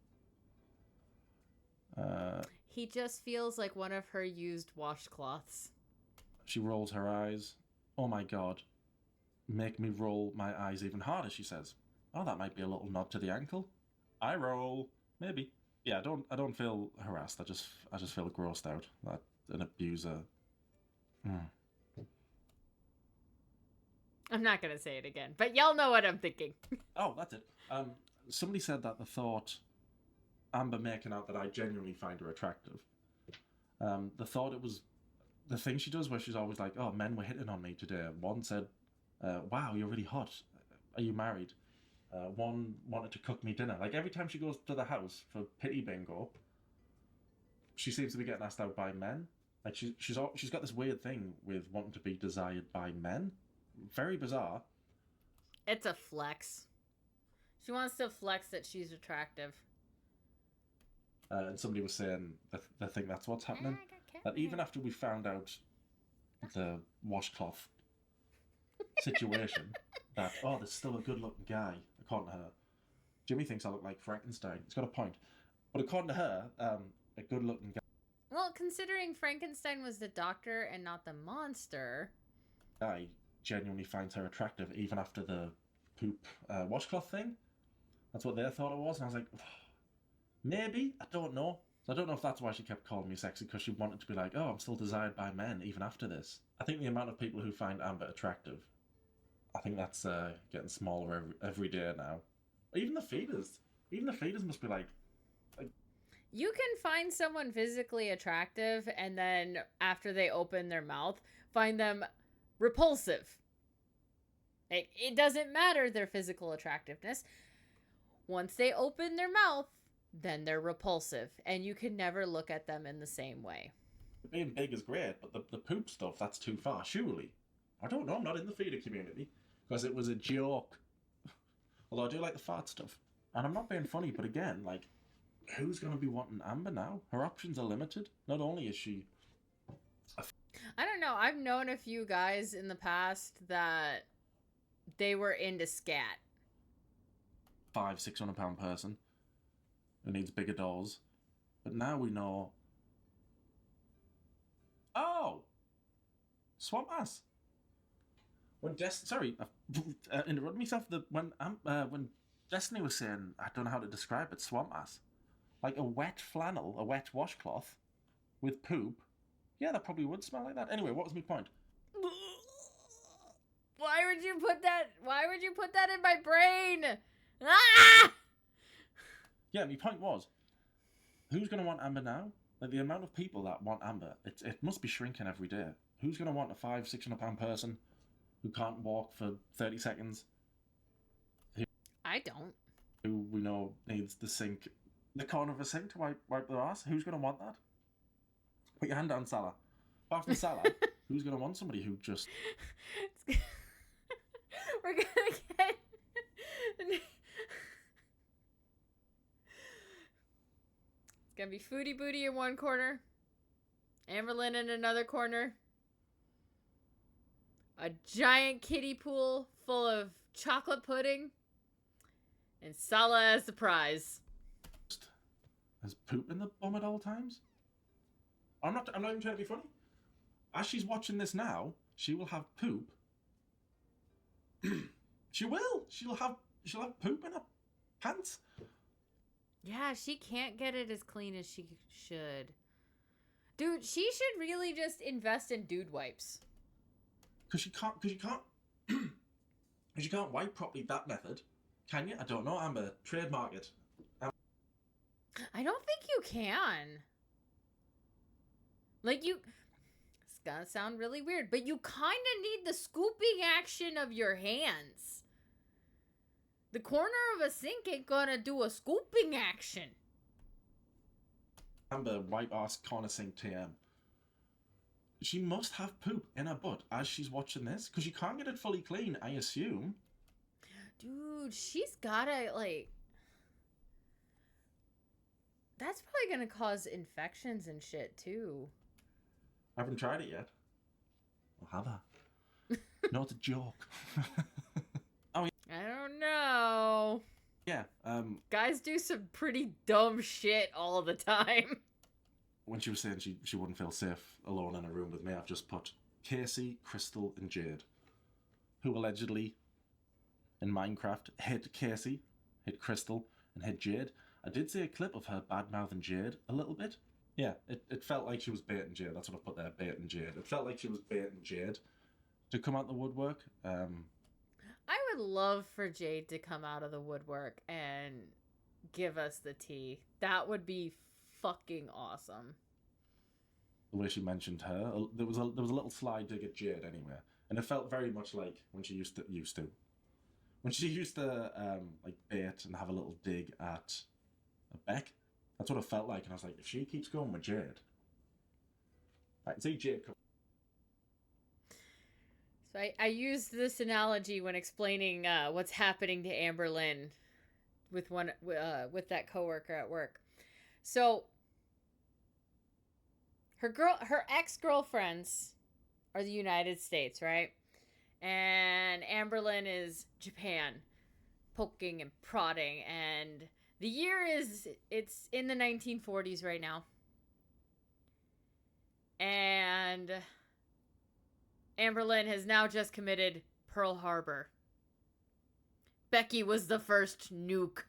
He just feels like one of her used washcloths. She rolls her eyes. Oh my god. Make me roll my eyes even harder, she says. Oh, that might be a little nod to the ankle. I roll. Maybe. Yeah, I don't feel harassed. I just feel grossed out. That an abuser. I'm not gonna say it again, but y'all know what I'm thinking. Oh, that's it. Somebody said that they thought Amber making out that I genuinely find her attractive. They thought it was the thing she does where she's always like, oh, men were hitting on me today. One said, wow, you're really hot. Are you married? One wanted to cook me dinner. Like every time she goes to the house for pity bingo, she seems to be getting asked out by men. Like she's got this weird thing with wanting to be desired by men. Very bizarre. It's a flex. She wants to flex that she's attractive. And somebody was saying they think that's what's happening. That even after we found out the washcloth situation, that, oh, there's still a good-looking guy, according to her. Jimmy thinks I look like Frankenstein. He's got a point. But according to her, a good-looking guy... Well, considering Frankenstein was the doctor and not the monster... ...guy genuinely finds her attractive even after the poop washcloth thing. That's what they thought it was. And I was like, maybe? I don't know. So I don't know if that's why she kept calling me sexy, because she wanted to be like, oh, I'm still desired by men even after this. I think the amount of people who find Amber attractive, I think that's getting smaller every day now. Even the feeders. Even the feeders must be like... You can find someone physically attractive and then after they open their mouth, find them repulsive. It doesn't matter their physical attractiveness. Once they open their mouth, then they're repulsive, and you can never look at them in the same way. Being big is great, but the poop stuff, that's too far, surely. I don't know, I'm not in the feeder community, because it was a joke. Although I do like the fart stuff. And I'm not being funny, but again, like, who's going to be wanting Amber now? Her options are limited. Not only is she a know. I've known a few guys in the past that they were into scat. 500-600 pound person who needs bigger dolls. But now we know. Oh! Swamp ass. When sorry, I interrupted myself. When Destiny was saying, I don't know how to describe it, swamp ass. Like a wet flannel, a wet washcloth with poop. Yeah, that probably would smell like that. Anyway, what was my point? Why would you put that? Why would you put that in my brain? Ah! Yeah, my point was, who's going to want Amber now? Like, the amount of people that want Amber, it must be shrinking every day. Who's going to want a 500-600 pound person who can't walk for 30 seconds? I don't. Who we know needs the corner of a sink to wipe their ass? Who's going to want that? Put your hand down, Salah. Apart from Salah, who's going to want somebody who just... We're going to get... It's going to be Foodie Booty in one corner. Amberlynn in another corner. A giant kiddie pool full of chocolate pudding. And Salah as the prize. Has poop in the bum at all times? I'm not even trying to be funny. As she's watching this now, she will have poop. She will. She'll have poop in her pants. Yeah, she can't get it as clean as she should. Dude, she should really just invest in dude wipes. Because you can't wipe properly that method. Can you? I don't know, Amber. Trademark it. I don't think you can. Like, it's gonna sound really weird, but you kind of need the scooping action of your hands. The corner of a sink ain't gonna do a scooping action. Amber, wipe ass corner sink TM. She must have poop in her butt as she's watching this, because you can't get it fully clean, I assume. Dude, she's gotta, like... That's probably gonna cause infections and shit, too. I haven't tried it yet. Or have I? No, it's a joke. Oh, yeah. I don't know. Yeah, Guys do some pretty dumb shit all the time. when she was saying she wouldn't feel safe alone in a room with me, I've just put Casey, Crystal, and Jade, who allegedly, in Minecraft, hit Casey, hit Crystal, and hit Jade. I did see a clip of her bad-mouthing Jade a little bit. Yeah, it felt like she was baiting Jade. That's what I put there, baiting Jade. It felt like she was baiting Jade to come out the woodwork. I would love for Jade to come out of the woodwork and give us the tea. That would be fucking awesome. The way she mentioned her, there was a little sly dig at Jade anyway, and it felt very much like when she used to like bait and have a little dig at Beck. That's what it felt like, and I was like, if she keeps going with Jade, I can see Jade come. So I used this analogy when explaining what's happening to Amberlynn with that coworker at work. So her ex-girlfriends are the United States, right? And Amberlynn is Japan, poking and prodding, and the year it's in the 1940s right now. And Amberlynn has now just committed Pearl Harbor. Becky was the first nuke.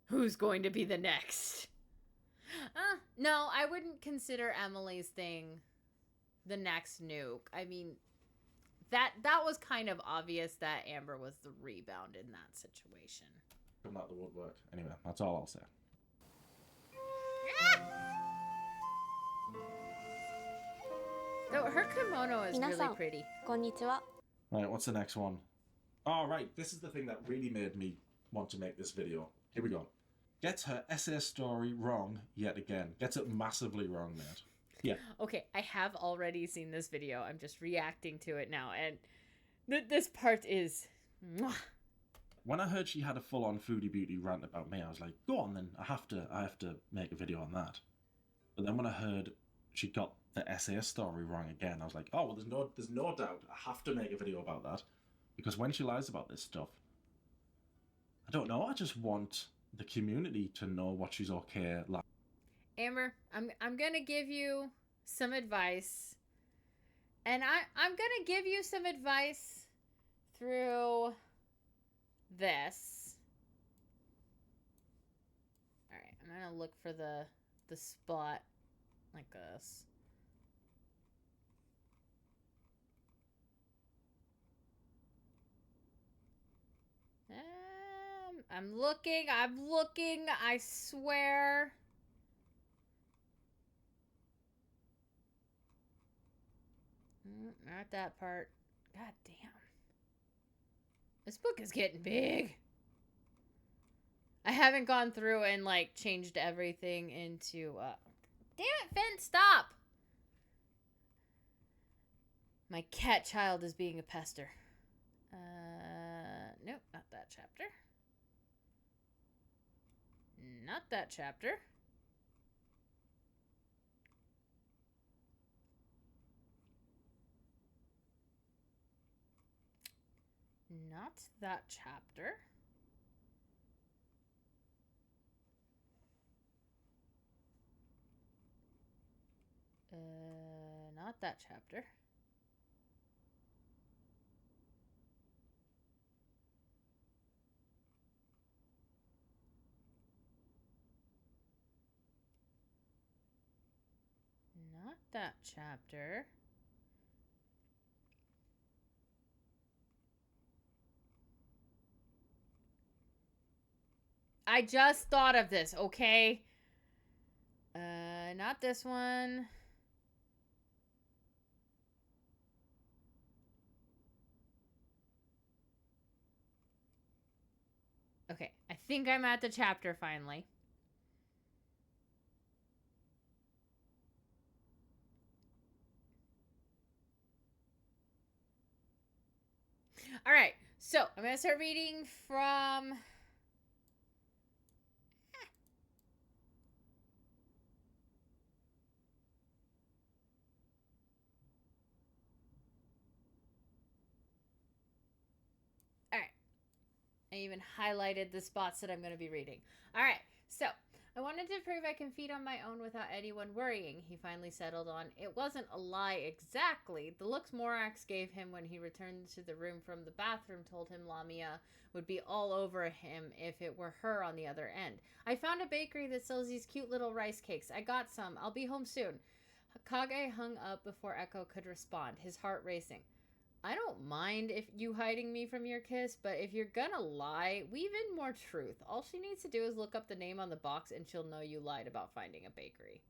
Who's going to be the next? No, I wouldn't consider Emily's thing the next nuke. I mean, that was kind of obvious that Amber was the rebound in that situation. Come out the woodwork. Anyway, that's all I'll say. So her kimono is really pretty. こんにちは。 Right, what's the next one? Oh, right, this is the thing that really made me want to make this video. Here we go. Gets her essay story wrong yet again. Gets it massively wrong, mate. Yeah. Okay, I have already seen this video. I'm just reacting to it now, and this part is... Mwah. When I heard she had a full-on foodie beauty rant about me, I was like, go on then, I have to make a video on that. But then when I heard she got the essay story wrong again. I was like, oh, well, there's no doubt. I have to make a video about that. Because when she lies about this stuff, I don't know, I just want the community to know what she's okay like. Amber, I'm gonna give you some advice. And I'm gonna give you some advice through this. Alright, I'm gonna look for the spot like this. I'm looking, I swear. Not that part. God damn. This book is getting big. I haven't gone through and, like, changed everything into, damn it, Finn, stop! My cat child is being a pester. Nope, not that chapter. Not that chapter. Not that chapter. Not that chapter. Not that chapter. I just thought of this, okay? Not this one. Okay, I think I'm at the chapter finally. All right, so I'm going to start reading from... All right. I even highlighted the spots that I'm going to be reading. All right, so I wanted to prove I can feed on my own without anyone worrying. He finally settled on, it wasn't a lie exactly. The looks Morax gave him when he returned to the room from the bathroom told him Lamia would be all over him if it were her on the other end. I found a bakery that sells these cute little rice cakes. I got some. I'll be home soon. Kage hung up before Echo could respond, his heart racing. I don't mind if you hiding me from your kiss, but if you're gonna lie, weave in more truth. All she needs to do is look up the name on the box and she'll know you lied about finding a bakery.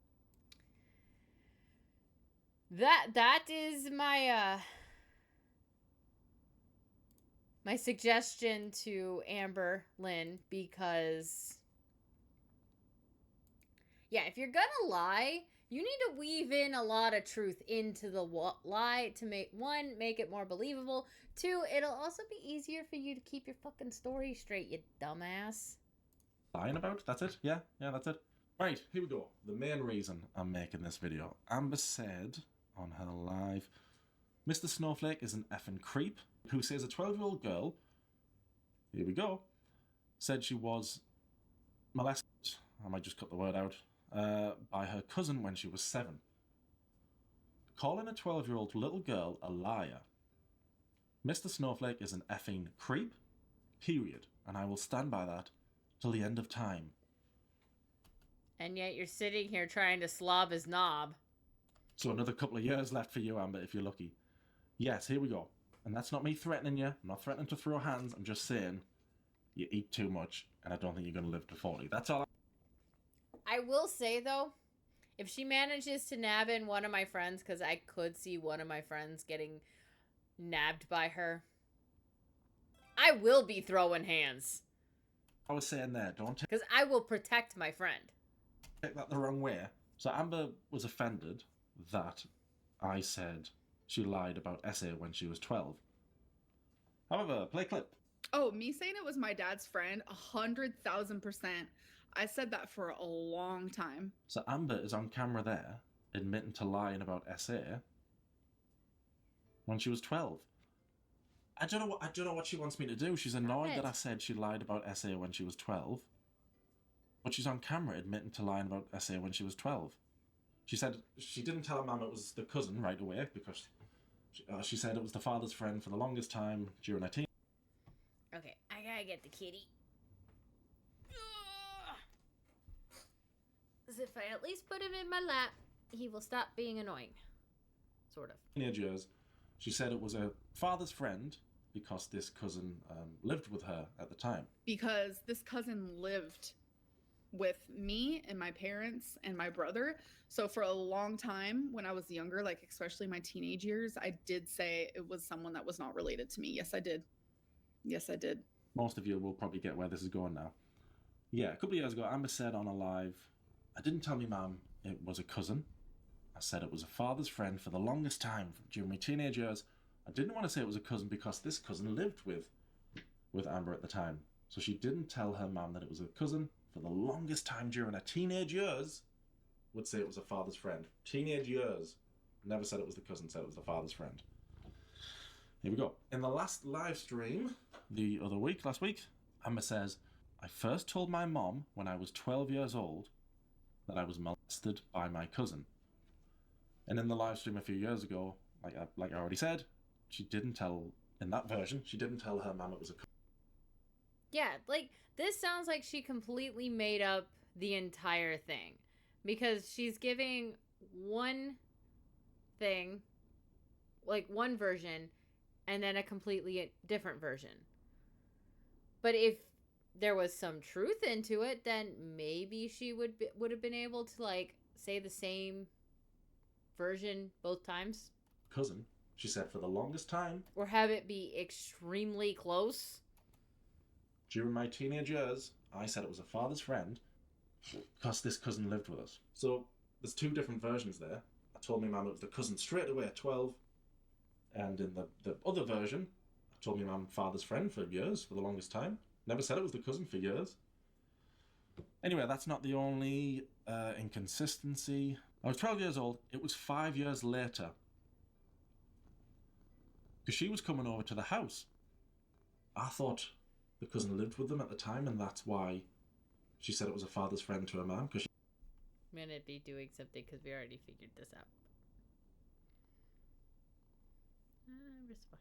That is my my suggestion to Amber Lynn, because yeah, if you're gonna lie, you need to weave in a lot of truth into the lie to make, one, make it more believable. Two, it'll also be easier for you to keep your fucking story straight, you dumbass. Lying about? That's it? Yeah, that's it. Right, here we go. The main reason I'm making this video. Amber said on her live, Mr. Snowflake is an effing creep who says a 12-year-old girl, here we go, said she was molested, I might just cut the word out, by her cousin when she was 7. Calling a 12-year-old little girl a liar. Mr. Snowflake is an effing creep, period, and I will stand by that till the end of time. And yet you're sitting here trying to slob his knob. So another couple of years left for you, Amber, if you're lucky. Yes, here we go. And that's not me threatening you. I'm not threatening to throw hands. I'm just saying you eat too much, and I don't think you're going to live to 40. That's all. I will say, though, if she manages to nab in one of my friends, because I could see one of my friends getting nabbed by her, I will be throwing hands. I was saying there, don't take... Because I will protect my friend. Take that the wrong way. So Amber was offended that I said she lied about essay when she was 12. However, play clip. Oh, me saying it was my dad's friend, 100,000%. I said that for a long time. So Amber is on camera there admitting to lying about SA when she was 12. I don't know what she wants me to do. She's annoyed that I said she lied about SA when she was 12. But she's on camera admitting to lying about SA when she was 12. She said she didn't tell her mum it was the cousin right away because she said it was the father's friend for the longest time during her teen. Okay, I gotta get the kitty. As if I at least put him in my lap, he will stop being annoying. Sort of. Teenage years, she said it was a father's friend because this cousin lived with her at the time. Because this cousin lived with me and my parents and my brother. So for a long time when I was younger, like especially my teenage years, I did say it was someone that was not related to me. Yes, I did. Yes, I did. Most of you will probably get where this is going now. Yeah, a couple of years ago, Amber said on a live, I didn't tell me mum it was a cousin. I said it was a father's friend for the longest time during my teenage years. I didn't want to say it was a cousin because this cousin lived with Amber at the time. So she didn't tell her mum that it was a cousin for the longest time during her teenage years. Would say it was a father's friend. Teenage years. Never said it was the cousin, said it was the father's friend. Here we go. In the last live stream, last week, Amber says, I first told my mom when I was 12 years old that I was molested by my cousin. And in the live stream a few years ago, like I already said, she didn't tell her mom it was a cousin. Yeah, like, this sounds like she completely made up the entire thing. Because she's giving one thing, like one version, and then a completely different version. But if there was some truth into it, then maybe she would have been able to, like, say the same version both times. Cousin, she said, for the longest time. Or have it be extremely close. During my teenage years, I said it was a father's friend because this cousin lived with us. So there's two different versions there. I told my mum it was the cousin straight away at 12. And in the other version, I told my mum father's friend for years, for the longest time. Never said it was the cousin for years. Anyway, that's not the only inconsistency. I was 12 years old. It was 5 years later. Because she was coming over to the house. I thought the cousin lived with them at the time, and that's why she said it was a father's friend to her mum. Because I'm gonna be doing something because we already figured this out. Respond.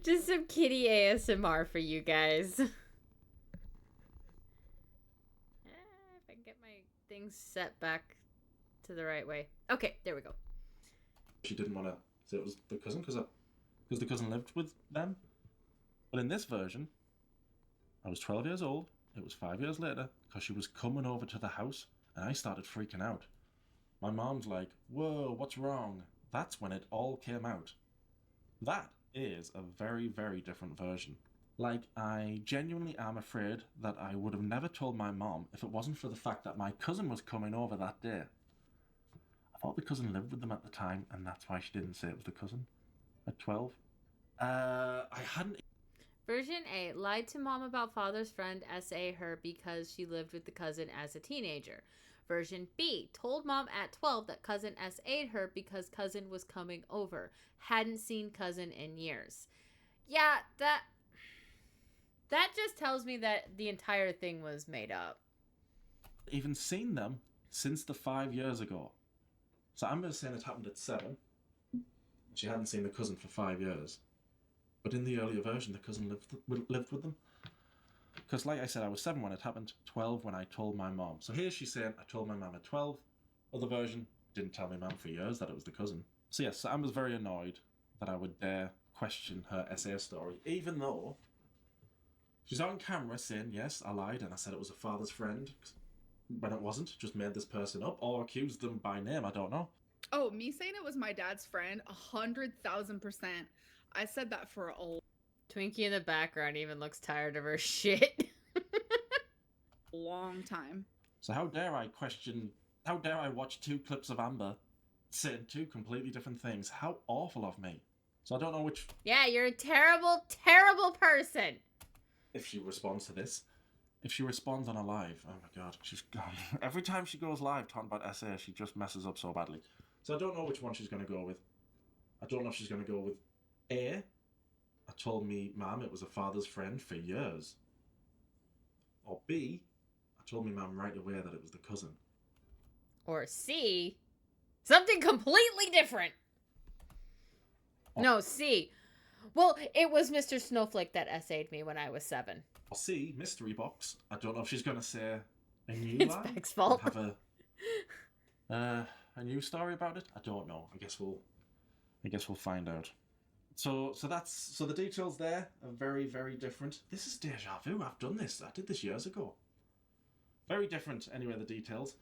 Just some kitty ASMR for you guys. If I can get my things set back to the right way. Okay, there we go. she didn't want to say it was the cousin because the cousin lived with them. But in this version, I was 12 years old. It was 5 years later because she was coming over to the house and I started freaking out. My mom's like, whoa, what's wrong? That's when it all came out. That is a very, very different version. Like, I genuinely am afraid that I would have never told my mom if it wasn't for the fact that my cousin was coming over that day. I thought the cousin lived with them at the time, and that's why she didn't say it was the cousin at 12. I hadn't... Version A, lied to mom about father's friend S.A. her because she lived with the cousin as a teenager. Version B, told mom at 12 that cousin S.A.'d her because cousin was coming over. Hadn't seen cousin in years. Yeah, that just tells me that the entire thing was made up. Even seen them since the 5 years ago. So Amber's saying it happened at 7. She hadn't seen the cousin for 5 years. But in the earlier version, the cousin lived with them. Because like I said, I was 7 when it happened, 12 when I told my mom. So here she's saying, I told my mom at 12. Other version, didn't tell my mom for years that it was the cousin. So yes, Amber's very annoyed that I would dare question her SA story, even though she's on camera saying, yes, I lied and I said it was a father's friend, when it wasn't, just made this person up, or accused them by name, I don't know. Oh, me saying it was my dad's friend, 100,000%. I said that for a Twinkie in the background even looks tired of her shit. long time. So how dare I question How dare I watch 2 clips of Amber saying 2 completely different things? How awful of me. So I don't know which... Yeah, you're a terrible, terrible person. If she responds to this. If she responds on a live, oh my god, she's gone. Every time she goes live talking about SA, she just messes up so badly. So I don't know which one she's going to go with. I don't know if she's going to go with A. I told me mum it was a father's friend for years. Or B. I told me mum right away that it was the cousin. Or C. Something completely different. Oh. No, C. Well, it was Mr. Snowflake that essayed me when I was 7. Or C. Mystery box. I don't know if she's going to say a new It's line. Beck's fault. Have a new story about it. I don't know. I guess we'll find out. So the details there are very, very different. This is deja vu. I've done this. I did this years ago. Very different. Anyway, the details.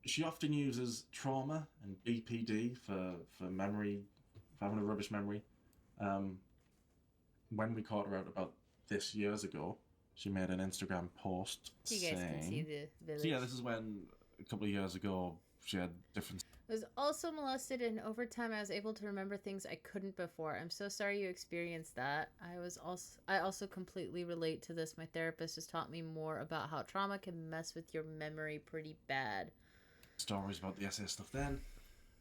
She often uses trauma and BPD for memory, for having a rubbish memory. When we caught her out about this years ago, she made an Instagram post You guys can see the village. So yeah, this is when a couple of years ago she had different... I was also molested, and over time I was able to remember things I couldn't before. I'm so sorry you experienced that. I also completely relate to this. My therapist has taught me more about how trauma can mess with your memory pretty bad. Stories about the SA stuff then,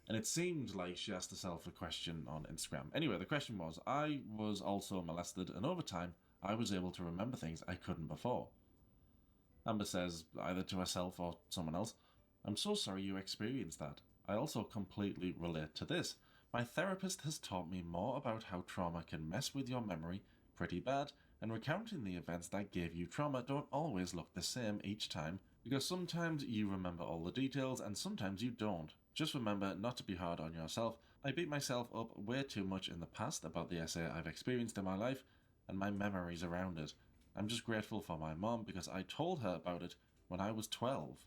and it seemed like she asked herself a question on Instagram. Anyway, the question was, I was also molested, and over time I was able to remember things I couldn't before. Amber says, either to herself or someone else, I'm so sorry you experienced that. I also completely relate to this. My therapist has taught me more about how trauma can mess with your memory pretty bad, and recounting the events that gave you trauma don't always look the same each time, because sometimes you remember all the details and sometimes you don't. Just remember not to be hard on yourself. I beat myself up way too much in the past about the SA I've experienced in my life and my memories around it. I'm just grateful for my mom because I told her about it when I was 12.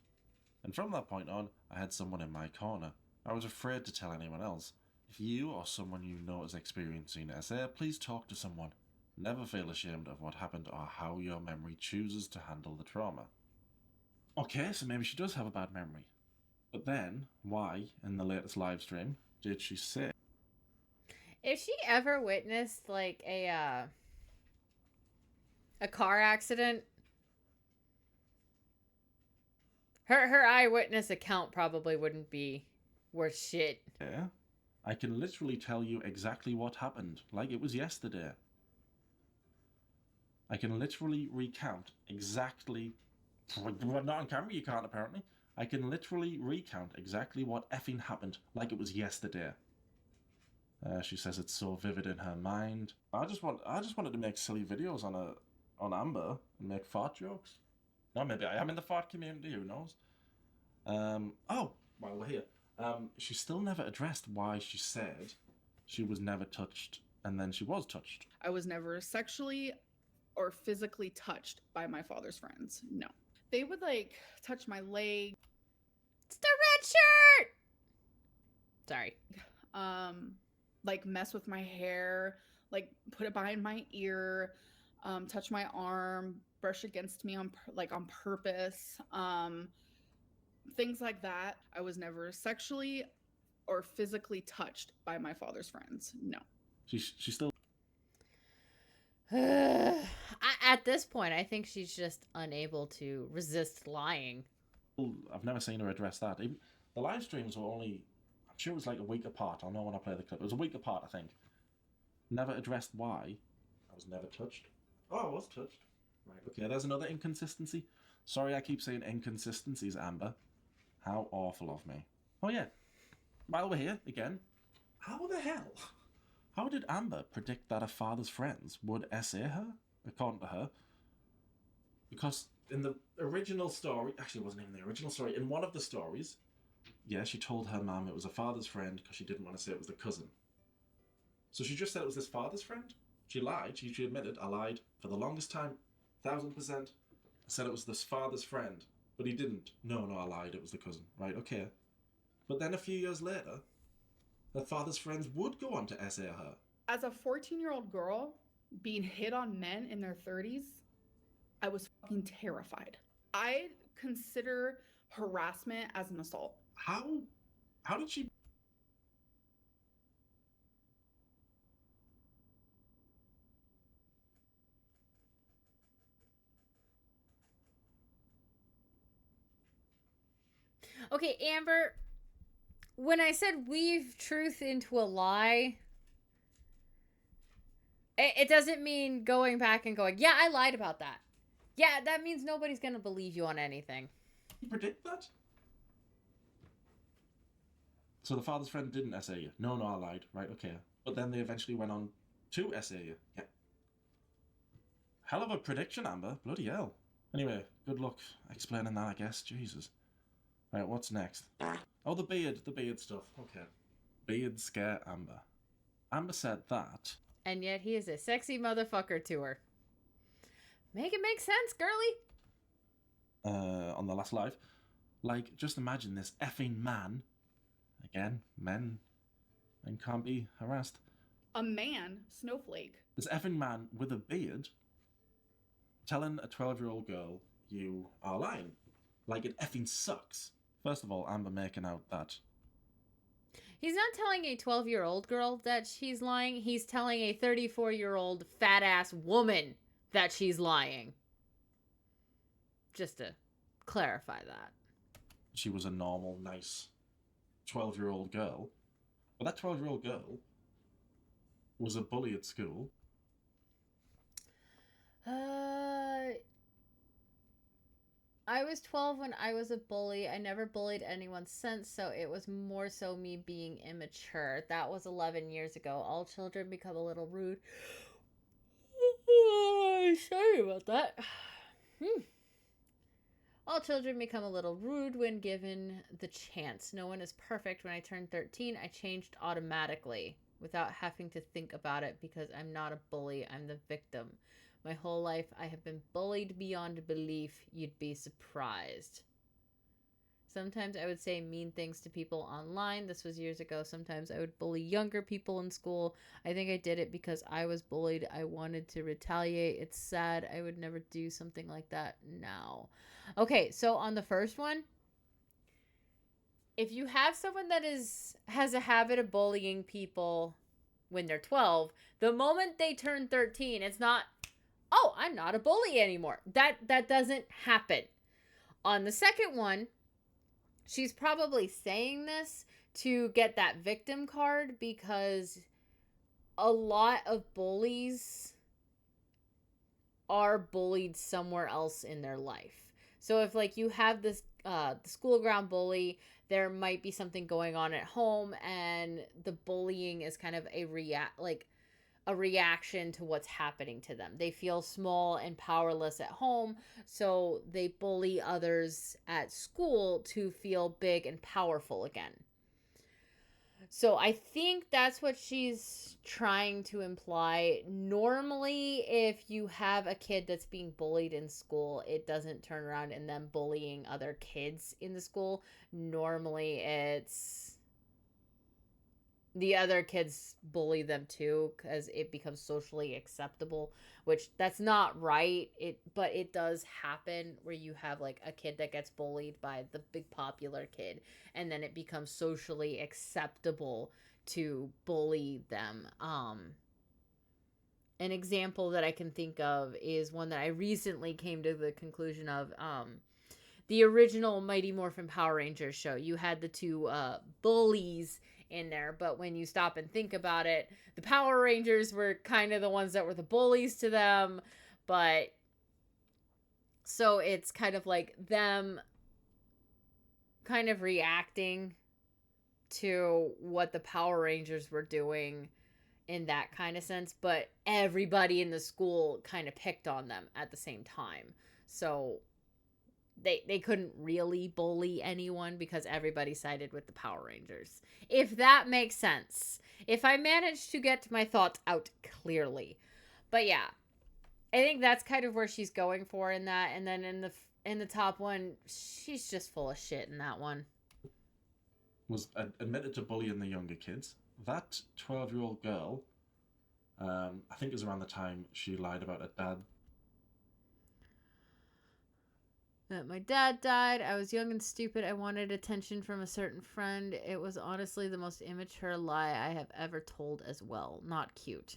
And from that point on, I had someone in my corner. I was afraid to tell anyone else. If you or someone you know is experiencing SA, please talk to someone. Never feel ashamed of what happened or how your memory chooses to handle the trauma. Okay, so maybe she does have a bad memory. But then, why, in the latest live stream, did she say? If she ever witnessed, like, a car accident, her eyewitness account probably wouldn't be worth shit. Yeah, I can literally tell you exactly what happened, like it was yesterday. I can literally recount exactly... Not on camera, you can't apparently. I can literally recount exactly what effing happened, like it was yesterday. She says it's so vivid in her mind. I just wanted to make silly videos on Amber and make fart jokes. No, maybe I am in the fart community, who knows? Oh, while we're here. She still never addressed why she said she was never touched and then she was touched. I was never sexually or physically touched by my father's friends. No. They would like touch my leg. It's the red shirt! Sorry. Like mess with my hair, like put it behind my ear, touch my arm, brush against me on purpose. Things like that. I was never sexually or physically touched by my father's friends. No. She still... At this point, I think she's just unable to resist lying. I've never seen her address that. Even the live streams were only... I'm sure it was like a week apart. I'll know when I play the clip. It was a week apart, I think. Never addressed why. I was never touched. Oh, I was touched. Right, okay, there's another inconsistency. Sorry I keep saying inconsistencies, Amber. How awful of me. Oh yeah, while we're here, again, how the hell? How did Amber predict that her father's friends would SA her, according to her? Because in the original story, actually it wasn't even the original story, in one of the stories, yeah, she told her mum it was a father's friend because she didn't want to say it was the cousin. So she just said it was this father's friend? She lied, she admitted, I lied for the longest time, 1000%. I said it was this father's friend, but he didn't. No, I lied, it was the cousin. Right, okay. But then a few years later, her father's friends would go on to SA her. As a 14-year-old girl being hit on men in their 30s, I was fucking terrified. I consider harassment as an assault. How did she? Okay, Amber, when I said weave truth into a lie, it doesn't mean going back and going, yeah, I lied about that. Yeah, that means nobody's going to believe you on anything. You predict that? So the father's friend didn't essay you. No, I lied. Right, okay. But then they eventually went on to essay you. Yeah. Hell of a prediction, Amber. Bloody hell. Anyway, good luck explaining that, I guess. Jesus. Right, what's next? Oh, the beard stuff. Okay. Beard scare Amber. Amber said that. And yet he is a sexy motherfucker to her. Make it make sense, girly. On the last live. Like, just imagine this effing man. Again, men can't be harassed. A man, Snowflake. This effing man with a beard telling a 12-year-old girl you are lying. Like, it effing sucks. First of all, Amber making out that. He's not telling a 12-year-old girl that she's lying. He's telling a 34-year-old fat-ass woman that she's lying. Just to clarify that. She was a normal, nice 12-year-old girl. But that 12-year-old girl was a bully at school. I was 12 when I was a bully. I never bullied anyone since, so it was more so me being immature. That was 11 years ago. All children become a little rude. Sorry about that. All children become a little rude when given the chance. No one is perfect. When I turned 13, I changed automatically without having to think about it because I'm not a bully. I'm the victim. My whole life, I have been bullied beyond belief. You'd be surprised. Sometimes I would say mean things to people online. This was years ago. Sometimes I would bully younger people in school. I think I did it because I was bullied. I wanted to retaliate. It's sad. I would never do something like that now. Okay, so on the first one, if you have someone that has a habit of bullying people when they're 12, the moment they turn 13, it's not, oh, I'm not a bully anymore. That doesn't happen. On the second one, she's probably saying this to get that victim card because a lot of bullies are bullied somewhere else in their life. So if like you have this the school ground bully, there might be something going on at home and the bullying is kind of a reaction to what's happening to them. They feel small and powerless at home, so they bully others at school to feel big and powerful again. So I think that's what she's trying to imply. Normally, if you have a kid that's being bullied in school, it doesn't turn around and them bullying other kids in the school. Normally, it's the other kids bully them too because it becomes socially acceptable, which that's not right. But it does happen where you have like a kid that gets bullied by the big popular kid and then it becomes socially acceptable to bully them. An example that I can think of is one that I recently came to the conclusion of. The original Mighty Morphin Power Rangers show, you had the two bullies in there, but when you stop and think about it, the Power Rangers were kind of the ones that were the bullies to them, but so it's kind of like them kind of reacting to what the Power Rangers were doing in that kind of sense, but everybody in the school kind of picked on them at the same time. So they couldn't really bully anyone because everybody sided with the Power Rangers. If that makes sense. If I managed to get my thoughts out clearly. But yeah, I think that's kind of where she's going for in that. And then in the top one, she's just full of shit in that one. Was admitted to bullying the younger kids. That 12-year-old girl, I think it was around the time she lied about her dad. That my dad died. I was young and stupid. I wanted attention from a certain friend. It was honestly the most immature lie I have ever told as well. Not cute.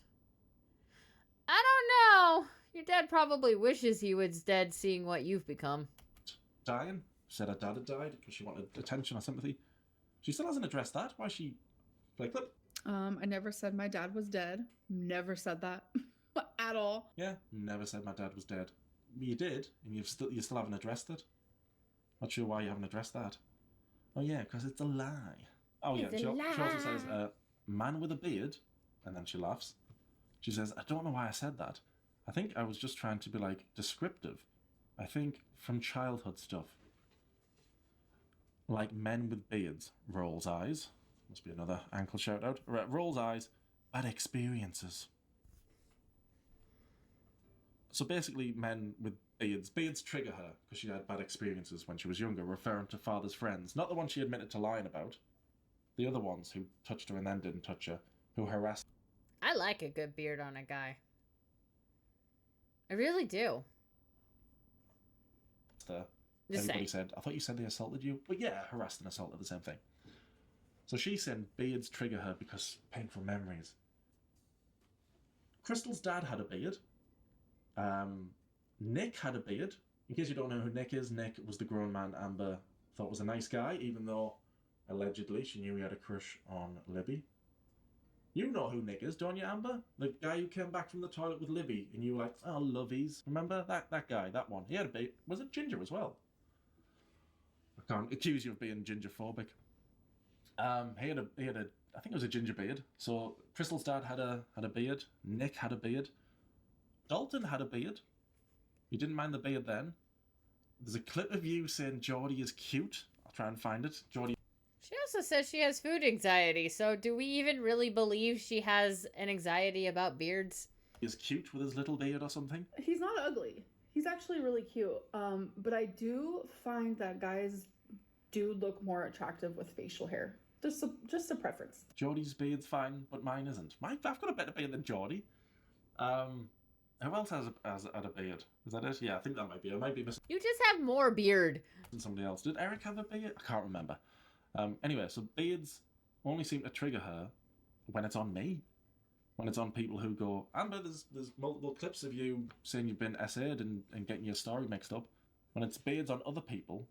I don't know. Your dad probably wishes he was dead seeing what you've become. Dying. Said her dad had died because she wanted attention or sympathy. She still hasn't addressed that. Why is she like that? I never said my dad was dead. Never said that at all. Yeah, never said my dad was dead. You did, and you still haven't addressed it. Not sure why you haven't addressed that. Oh yeah, because it's a lie. Oh yeah, she also says, man with a beard, and then she laughs. She says, I don't know why I said that. I think I was just trying to be like descriptive. I think from childhood stuff. Like men with beards. Rolls eyes. Must be another ankle shout out. Right, rolls eyes. Bad experiences. So basically, men with beards. Beards trigger her because she had bad experiences when she was younger, referring to father's friends. Not the ones she admitted to lying about. The other ones who touched her and then didn't touch her. Who harassed I like a good beard on a guy. I really do. her. Just Everybody saying. said, I thought you said they assaulted you. But yeah, harassed and assault are the same thing. So she said beards trigger her because painful memories. Crystal's dad had a beard. Nick had a beard. In case you don't know who Nick is, Nick was the grown man Amber thought was a nice guy, even though allegedly she knew he had a crush on Libby. You know who Nick is, don't you, Amber? The guy who came back from the toilet with Libby, and you were like, oh, lovies. Remember? That guy, that one. He had a beard. Was it ginger as well? I can't accuse you of being gingerphobic. He had a I think it was a ginger beard. So Crystal's dad had a beard. Nick had a beard. Dalton had a beard. You didn't mind the beard then. There's a clip of you saying Geordie is cute. I'll try and find it. Geordie She also says she has food anxiety, so do we even really believe she has an anxiety about beards? is cute with his little beard or something. He's not ugly. He's actually really cute. But I do find that guys do look more attractive with facial hair. Just a preference. Geordie's beard's fine, but mine isn't. I've got a better beard than Geordie. Who else has had a beard? Is that it? Yeah, I think that might be it. I might be missing You just have more beard. somebody else. Did Eric have a beard? I can't remember. Anyway, so beards only seem to trigger her when it's on me. When it's on people who go, Amber, there's multiple clips of you saying you've been SA'd and getting your story mixed up. When it's beards on other people,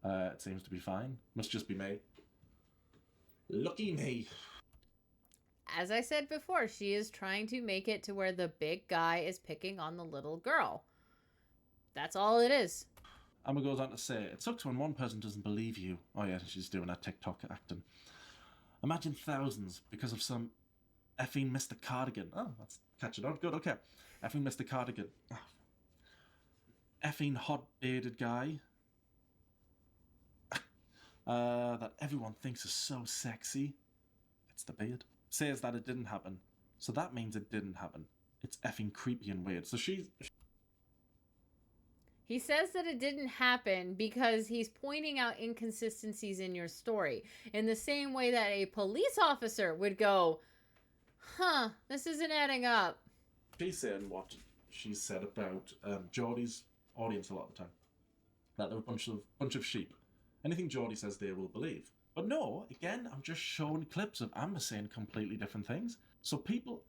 it seems to be fine. Must just be me. Lucky me. As I said before, she is trying to make it to where the big guy is picking on the little girl. That's all it is. Amber goes on to say, it sucks when one person doesn't believe you. Oh yeah, she's doing her TikTok acting. Imagine thousands because of some effing Mr. Cardigan. Oh, that's catching on. Good, okay. Effing Mr. Cardigan. Oh. Effing hot bearded guy. That everyone thinks is so sexy. It's the beard. Says that it didn't happen. So that means it didn't happen. It's effing creepy and weird. So He says that it didn't happen because he's pointing out inconsistencies in your story. In the same way that a police officer would go, huh, this isn't adding up. She's saying what she said about Geordie's audience a lot of the time. That they're a bunch of sheep. Anything Geordie says they will believe. But no, again, I'm just showing clips of Amber saying completely different things. So people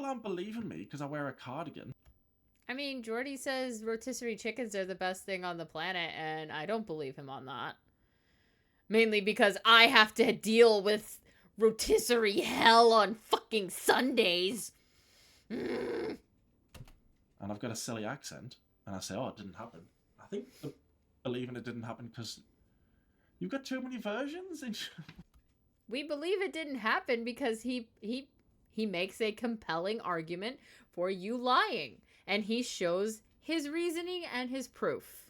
aren't believing me because I wear a cardigan. I mean, Jordy says rotisserie chickens are the best thing on the planet, and I don't believe him on that. Mainly because I have to deal with rotisserie hell on fucking Sundays. And I've got a silly accent, and I say, oh, it didn't happen. I think believing it didn't happen because you've got too many versions. We believe it didn't happen because he makes a compelling argument for you lying. And he shows his reasoning and his proof.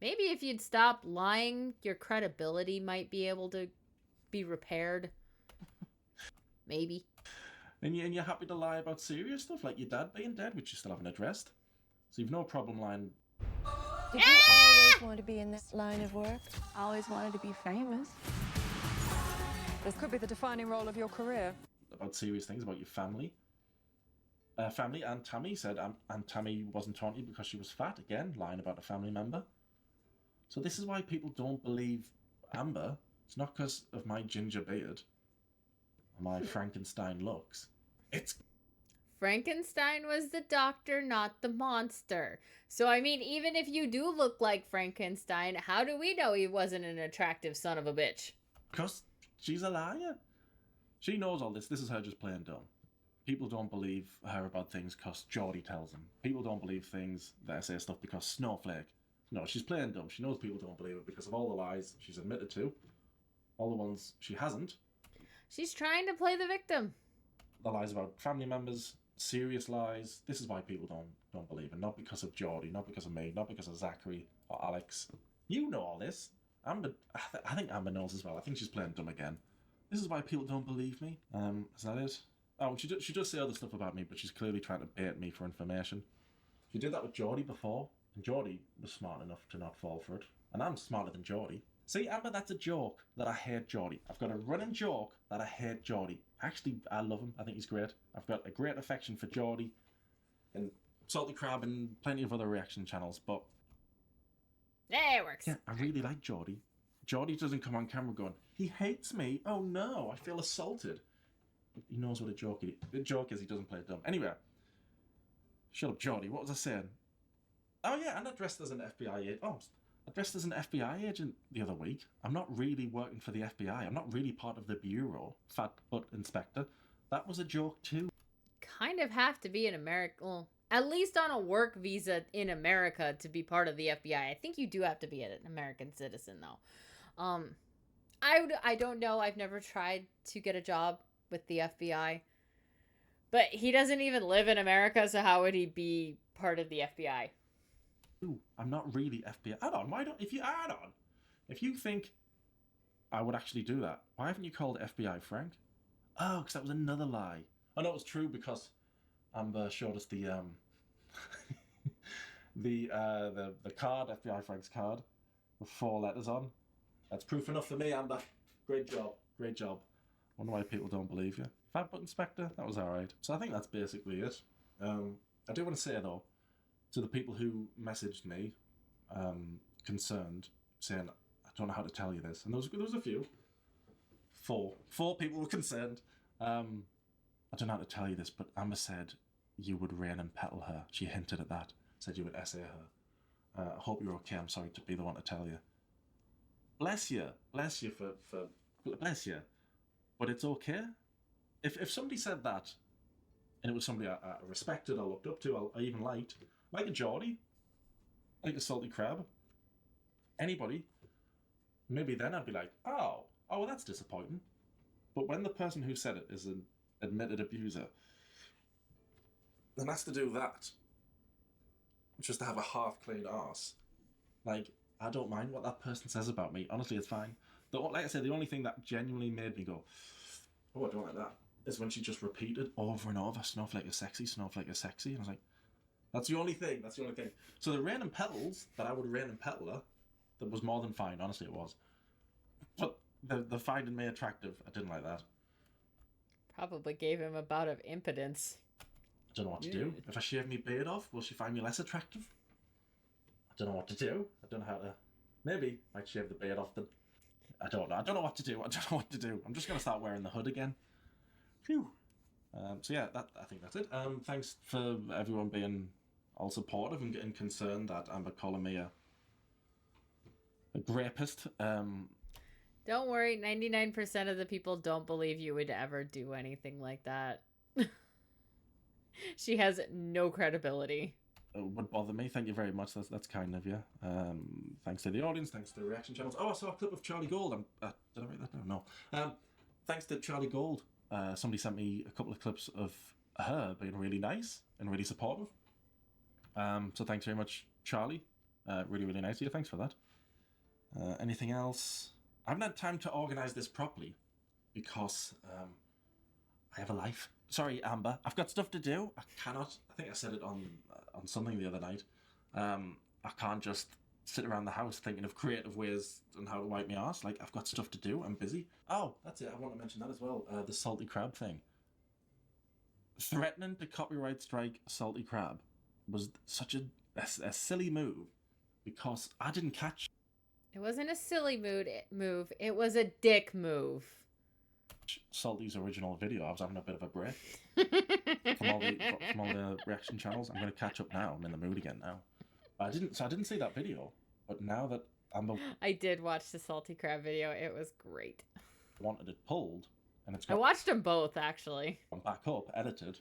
Maybe if you'd stop lying, your credibility might be able to be repaired. Maybe. And you're happy to lie about serious stuff, like your dad being dead, which you still haven't addressed. So you've no problem lying. Did you always want to be in this line of work? I always wanted to be famous. This could be the defining role of your career. About serious things, about your family. family. Aunt Tammy said Aunt Tammy wasn't taunting you because she was fat. Again, lying about a family member. So this is why people don't believe Amber. It's not because of my ginger beard or my Frankenstein looks. It's... Frankenstein was the doctor, not the monster. So, I mean, even if you do look like Frankenstein, how do we know he wasn't an attractive son of a bitch? because she's a liar. She knows all this. This is her just playing dumb. People don't believe her about things because Geordie tells them. People don't believe things that I say stuff because Snowflake. No, she's playing dumb. She knows people don't believe it because of all the lies she's admitted to. All the ones she hasn't. She's trying to play the victim. The lies about family members, serious lies. This is why people don't believe it. Not because of Geordie, not because of me, not because of Zachary or Alex. You know all this. Amber, I think Amber knows as well. I think she's playing dumb again. This is why people don't believe me. Is that it? Oh, she does say other stuff about me, but she's clearly trying to bait me for information. She did that with Geordie before, and Geordie was smart enough to not fall for it. And I'm smarter than Geordie. See, Amber, that's a joke that I hate Geordie. I've got a running joke that I hate Geordie. Actually, I love him. I think he's great. I've got a great affection for Geordie and Salty Crab and plenty of other reaction channels, but... Yeah, it works. yeah, I really like Geordie. Geordie doesn't come on camera going, he hates me. Oh no, I feel assaulted. He knows what a joke is. The joke is he doesn't play it dumb. Anyway, shut up, Geordie. What was I saying? Oh yeah, and I dressed as an FBI agent. Oh, I dressed as an FBI agent the other week. I'm not really working for the FBI. I'm not really part of the bureau. Fat butt inspector. That was a joke too. Kind of have to be an American, well, at least on a work visa in America to be part of the FBI. I think you do have to be an American citizen though. I don't know. I've never tried to get a job with the FBI. But he doesn't even live in America, so how would he be part of the FBI? Ooh, I'm not really FBI. Add on. Why don't... If you add on... If you think I would actually do that, why haven't you called FBI Frank? Oh, because that was another lie. Oh, no, it was true because Amber showed us the the card, FBI Frank's card, with 4 letters on. That's proof enough for me, Amber. Great job. Great job. Wonder why people don't believe you. Fat butt inspector, that was alright. So I think that's basically it. I do want to say though, to the people who messaged me, concerned, saying, I don't know how to tell you this. And there was a few. 4 people were concerned. I don't know how to tell you this, but Amber said you would rain and petal her. She hinted at that. Said you would essay her. I hope you're okay. I'm sorry to be the one to tell you. Bless you for bless you. But it's okay. If somebody said that, and it was somebody I respected, I looked up to, I even liked, like a Geordie, like a Salty Crab, anybody, maybe then I'd be like, oh, well, that's disappointing. But when the person who said it is an admitted abuser, then has to do that, just to have a half-clean arse. Like, I don't mind what that person says about me. Honestly, it's fine. Like I said, the only thing that genuinely made me go, oh, I don't like that, is when she just repeated over and over, Snowflake is sexy, Snowflake is sexy. And I was like, that's the only thing. So the rain and petals, that I would rain and petal her, that was more than fine. Honestly, it was. But the finding me attractive, I didn't like that. Probably gave him a bout of impotence. I don't know what to do. If I shave me beard off, will she find me less attractive? I don't know what to do. I don't know how to... Maybe I might shave the beard off then. I don't know. I don't know what to do. I'm just going to start wearing the hood again. Phew. So yeah, I think that's it. Thanks for everyone being all supportive and getting concerned that Amber calling me a rapist. Don't worry, 99% of the people don't believe you would ever do anything like that. She has no credibility. It would bother me. Thank you very much. That's kind of you. Thanks to the audience. Thanks to the reaction channels. Oh, I saw a clip of Charlie Gold. Did I write that down? No. Thanks to Charlie Gold. Somebody sent me a couple of clips of her being really nice and really supportive. So thanks very much, Charlie. Really, really nice of you. Thanks for that. Anything else? I haven't had time to organise this properly because I have a life. Sorry, Amber. I've got stuff to do. I cannot. I think I said it on something the other night. I can't just sit around the house thinking of creative ways on how to wipe my arse. Like, I've got stuff to do. I'm busy. Oh, that's it. I want to mention that as well. The Salty Crab thing. threatening to copyright strike Salty Crab was such a silly move because I didn't catch It wasn't a silly move. It was a dick move. Salty's original video. I was having a bit of a break from all the reaction channels. I'm going to catch up now. I'm in the mood again now. I didn't see that video, but now that I did watch the Salty Crab video. It was great. wanted it pulled, and it's I watched them both, actually. gone back up, edited.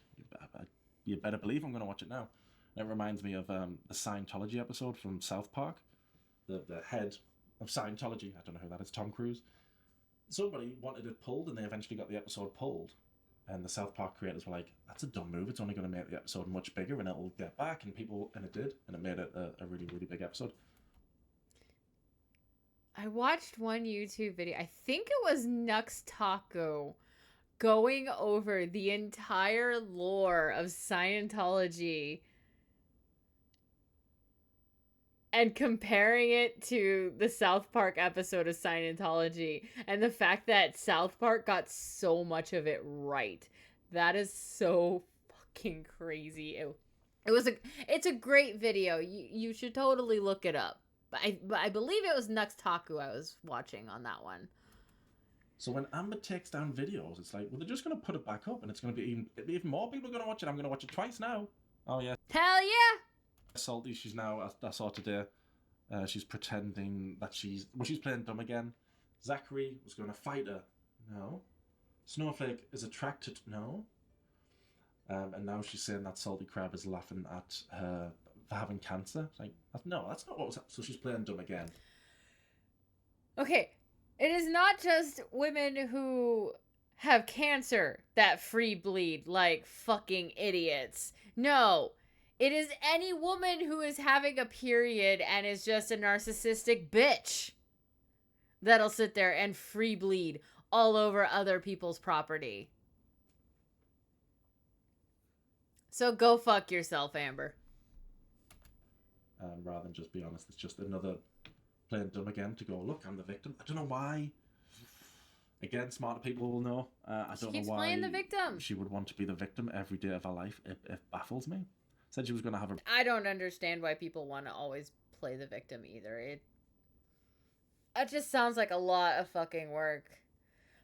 You better believe I'm going to watch it now. And it reminds me of the Scientology episode from South Park. The head of Scientology, I don't know who that is, Tom Cruise. Somebody wanted it pulled, and they eventually got the episode pulled. And the South Park creators were like, that's a dumb move. It's only going to make the episode much bigger, and it'll get back. And it did. And it made it a really, really big episode. I watched one YouTube video. I think it was Nux Taco going over the entire lore of Scientology and comparing it to the South Park episode of Scientology and the fact that South Park got so much of it right. That is so fucking crazy. It's a great video. You should totally look it up. But I believe it was Nux Taku I was watching on that one. So when Amber takes down videos, it's like, well, they're just going to put it back up, and it's going to be even more people are going to watch it. I'm going to watch it twice now. Oh, yeah. Hell yeah! Salty, she's now, I saw today, she's pretending that she's playing dumb again. Zachary was going to fight her. No. Snowflake is attracted. No. And now she's saying that Salty Crab is laughing at her for having cancer. It's like, no, that's not what was. So she's playing dumb again. Okay, it is not just women who have cancer that free bleed like fucking idiots. No, it is any woman who is having a period and is just a narcissistic bitch that'll sit there and free bleed all over other people's property. So go fuck yourself, Amber. Rather than just be honest, it's just another playing dumb again to go, look, I'm the victim. I don't know why. Again, smarter people will know. I don't know why playing the victim. She would want to be the victim every day of her life. It baffles me. Said she was going to have a... I don't understand why people want to always play the victim either. It just sounds like a lot of fucking work.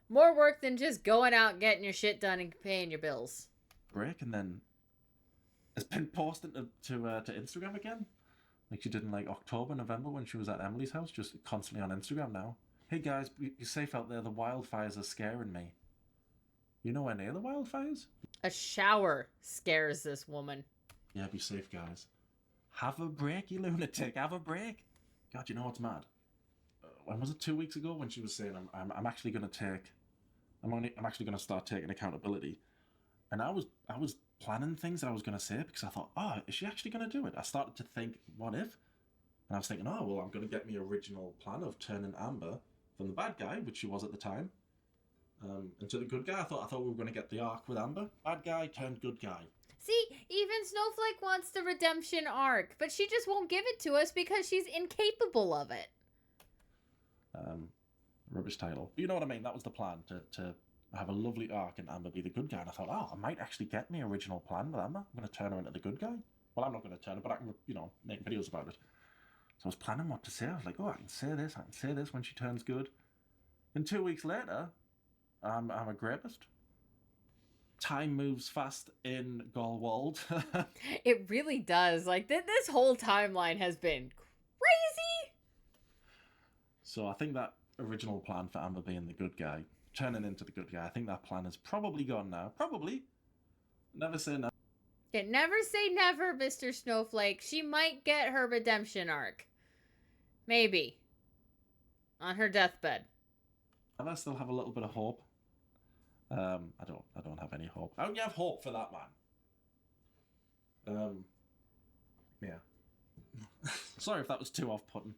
More work than just going out and getting your shit done and paying your bills. break, and then it's been posted to Instagram again. Like she did in like October, November when she was at Emily's house, just constantly on Instagram now. Hey guys, be safe out there. The wildfires are scaring me. You nowhere near the wildfires? A shower scares this woman. Yeah, be safe, guys. Have a break, you lunatic. Have a break. God, you know what's mad? When was it? 2 weeks ago when she was saying, I'm actually going to take, I'm actually going to start taking accountability. And I was planning things that I was going to say because I thought, oh, is she actually going to do it? I started to think, what if? And I was thinking, oh, well, I'm going to get my original plan of turning Amber from the bad guy, which she was at the time, into the good guy. I thought we were going to get the arc with Amber. Bad guy turned good guy. See, even Snowflake wants the redemption arc, but she just won't give it to us because she's incapable of it. Rubbish title. But you know what I mean? That was the plan, to have a lovely arc and Amber be the good guy. And I thought, oh, I might actually get my original plan with Amber. I'm going to turn her into the good guy. Well, I'm not going to turn her, but I can, make videos about it. So I was planning what to say. I was like, oh, I can say this when she turns good. And 2 weeks later, I'm a rapist. Time moves fast in Gorl World. It really does. Like, this whole timeline has been crazy. So I think that original plan for Amber being the good guy, turning into the good guy, I think that plan is probably gone now. Probably. Never say never. Yeah, never say never, Mr. Snowflake. She might get her redemption arc. Maybe. On her deathbed. I still have a little bit of hope. I don't have any hope. I only have hope for that man. Yeah. Sorry if that was too off-putting.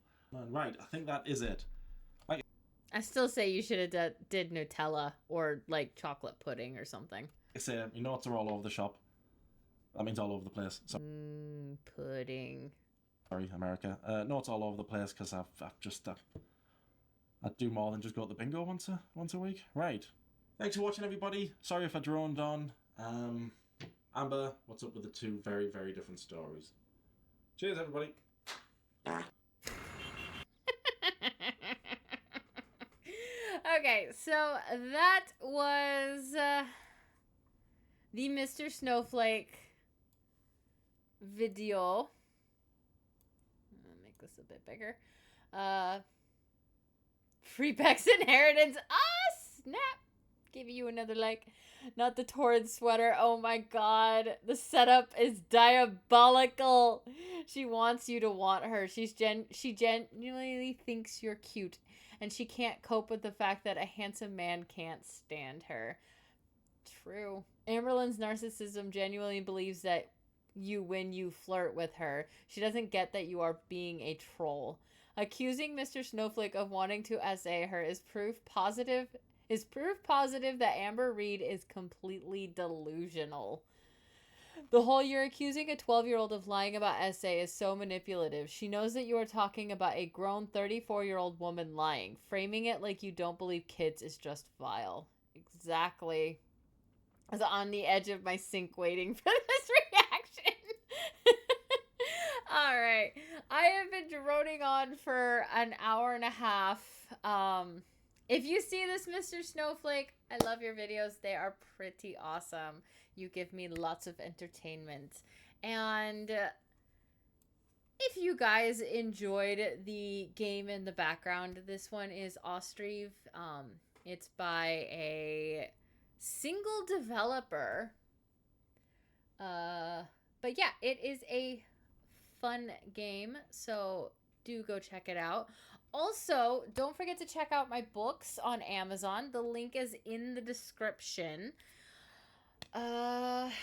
Right, I think that is it. I still say you should have did Nutella or, like, chocolate pudding or something. I say, notes are all over the shop. That means all over the place. So, pudding. Sorry, America. Notes all over the place because I've just... I do more than just go to the bingo once a week. Right. Thanks for watching, everybody. Sorry if I droned on. Amber, what's up with the two very, very different stories? Cheers, everybody. Okay, so that was the Mr. Snowflake video. I'm gonna make this a bit bigger. Free Peck's Inheritance. Ah, snap! Give you another like. Not the torrid sweater. Oh my god. The setup is diabolical. She wants you to want her. She genuinely thinks you're cute. And she can't cope with the fact that a handsome man can't stand her. True. Amberlynn's narcissism genuinely believes that you win, you flirt with her. She doesn't get that you are being a troll. Accusing Mr. Snowflake of wanting to SA her is proof positive that Amber Reed is completely delusional. The whole you're accusing a 12-year-old of lying about SA is so manipulative. She knows that you are talking about a grown 34-year-old woman lying. Framing it like you don't believe kids is just vile. Exactly. I was on the edge of my sink waiting for this reaction. All right. I have been droning on for an hour and a half. If you see this, Mr. Snowflake, I love your videos. They are pretty awesome. You give me lots of entertainment. And if you guys enjoyed the game in the background, this one is Ostriv. It's by a single developer. But yeah, it is a fun game. So do go check it out. Also, don't forget to check out my books on Amazon. The link is in the description. What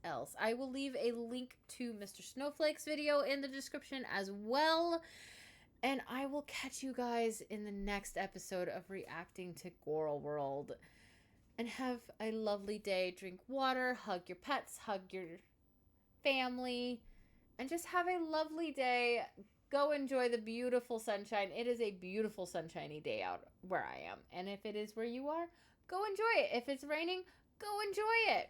else? I will leave a link to Mr. Snowflake's video in the description as well. And I will catch you guys in the next episode of reacting to Gorl World. And have a lovely day. Drink water, hug your pets, hug your family, and just have a lovely day. Go enjoy the beautiful sunshine. It is a beautiful sunshiny day out where I am. And if it is where you are, go enjoy it. If it's raining, go enjoy it.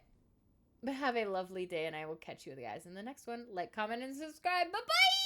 But have a lovely day, and I will catch you guys in the next one. Like, comment, and subscribe. Bye-bye!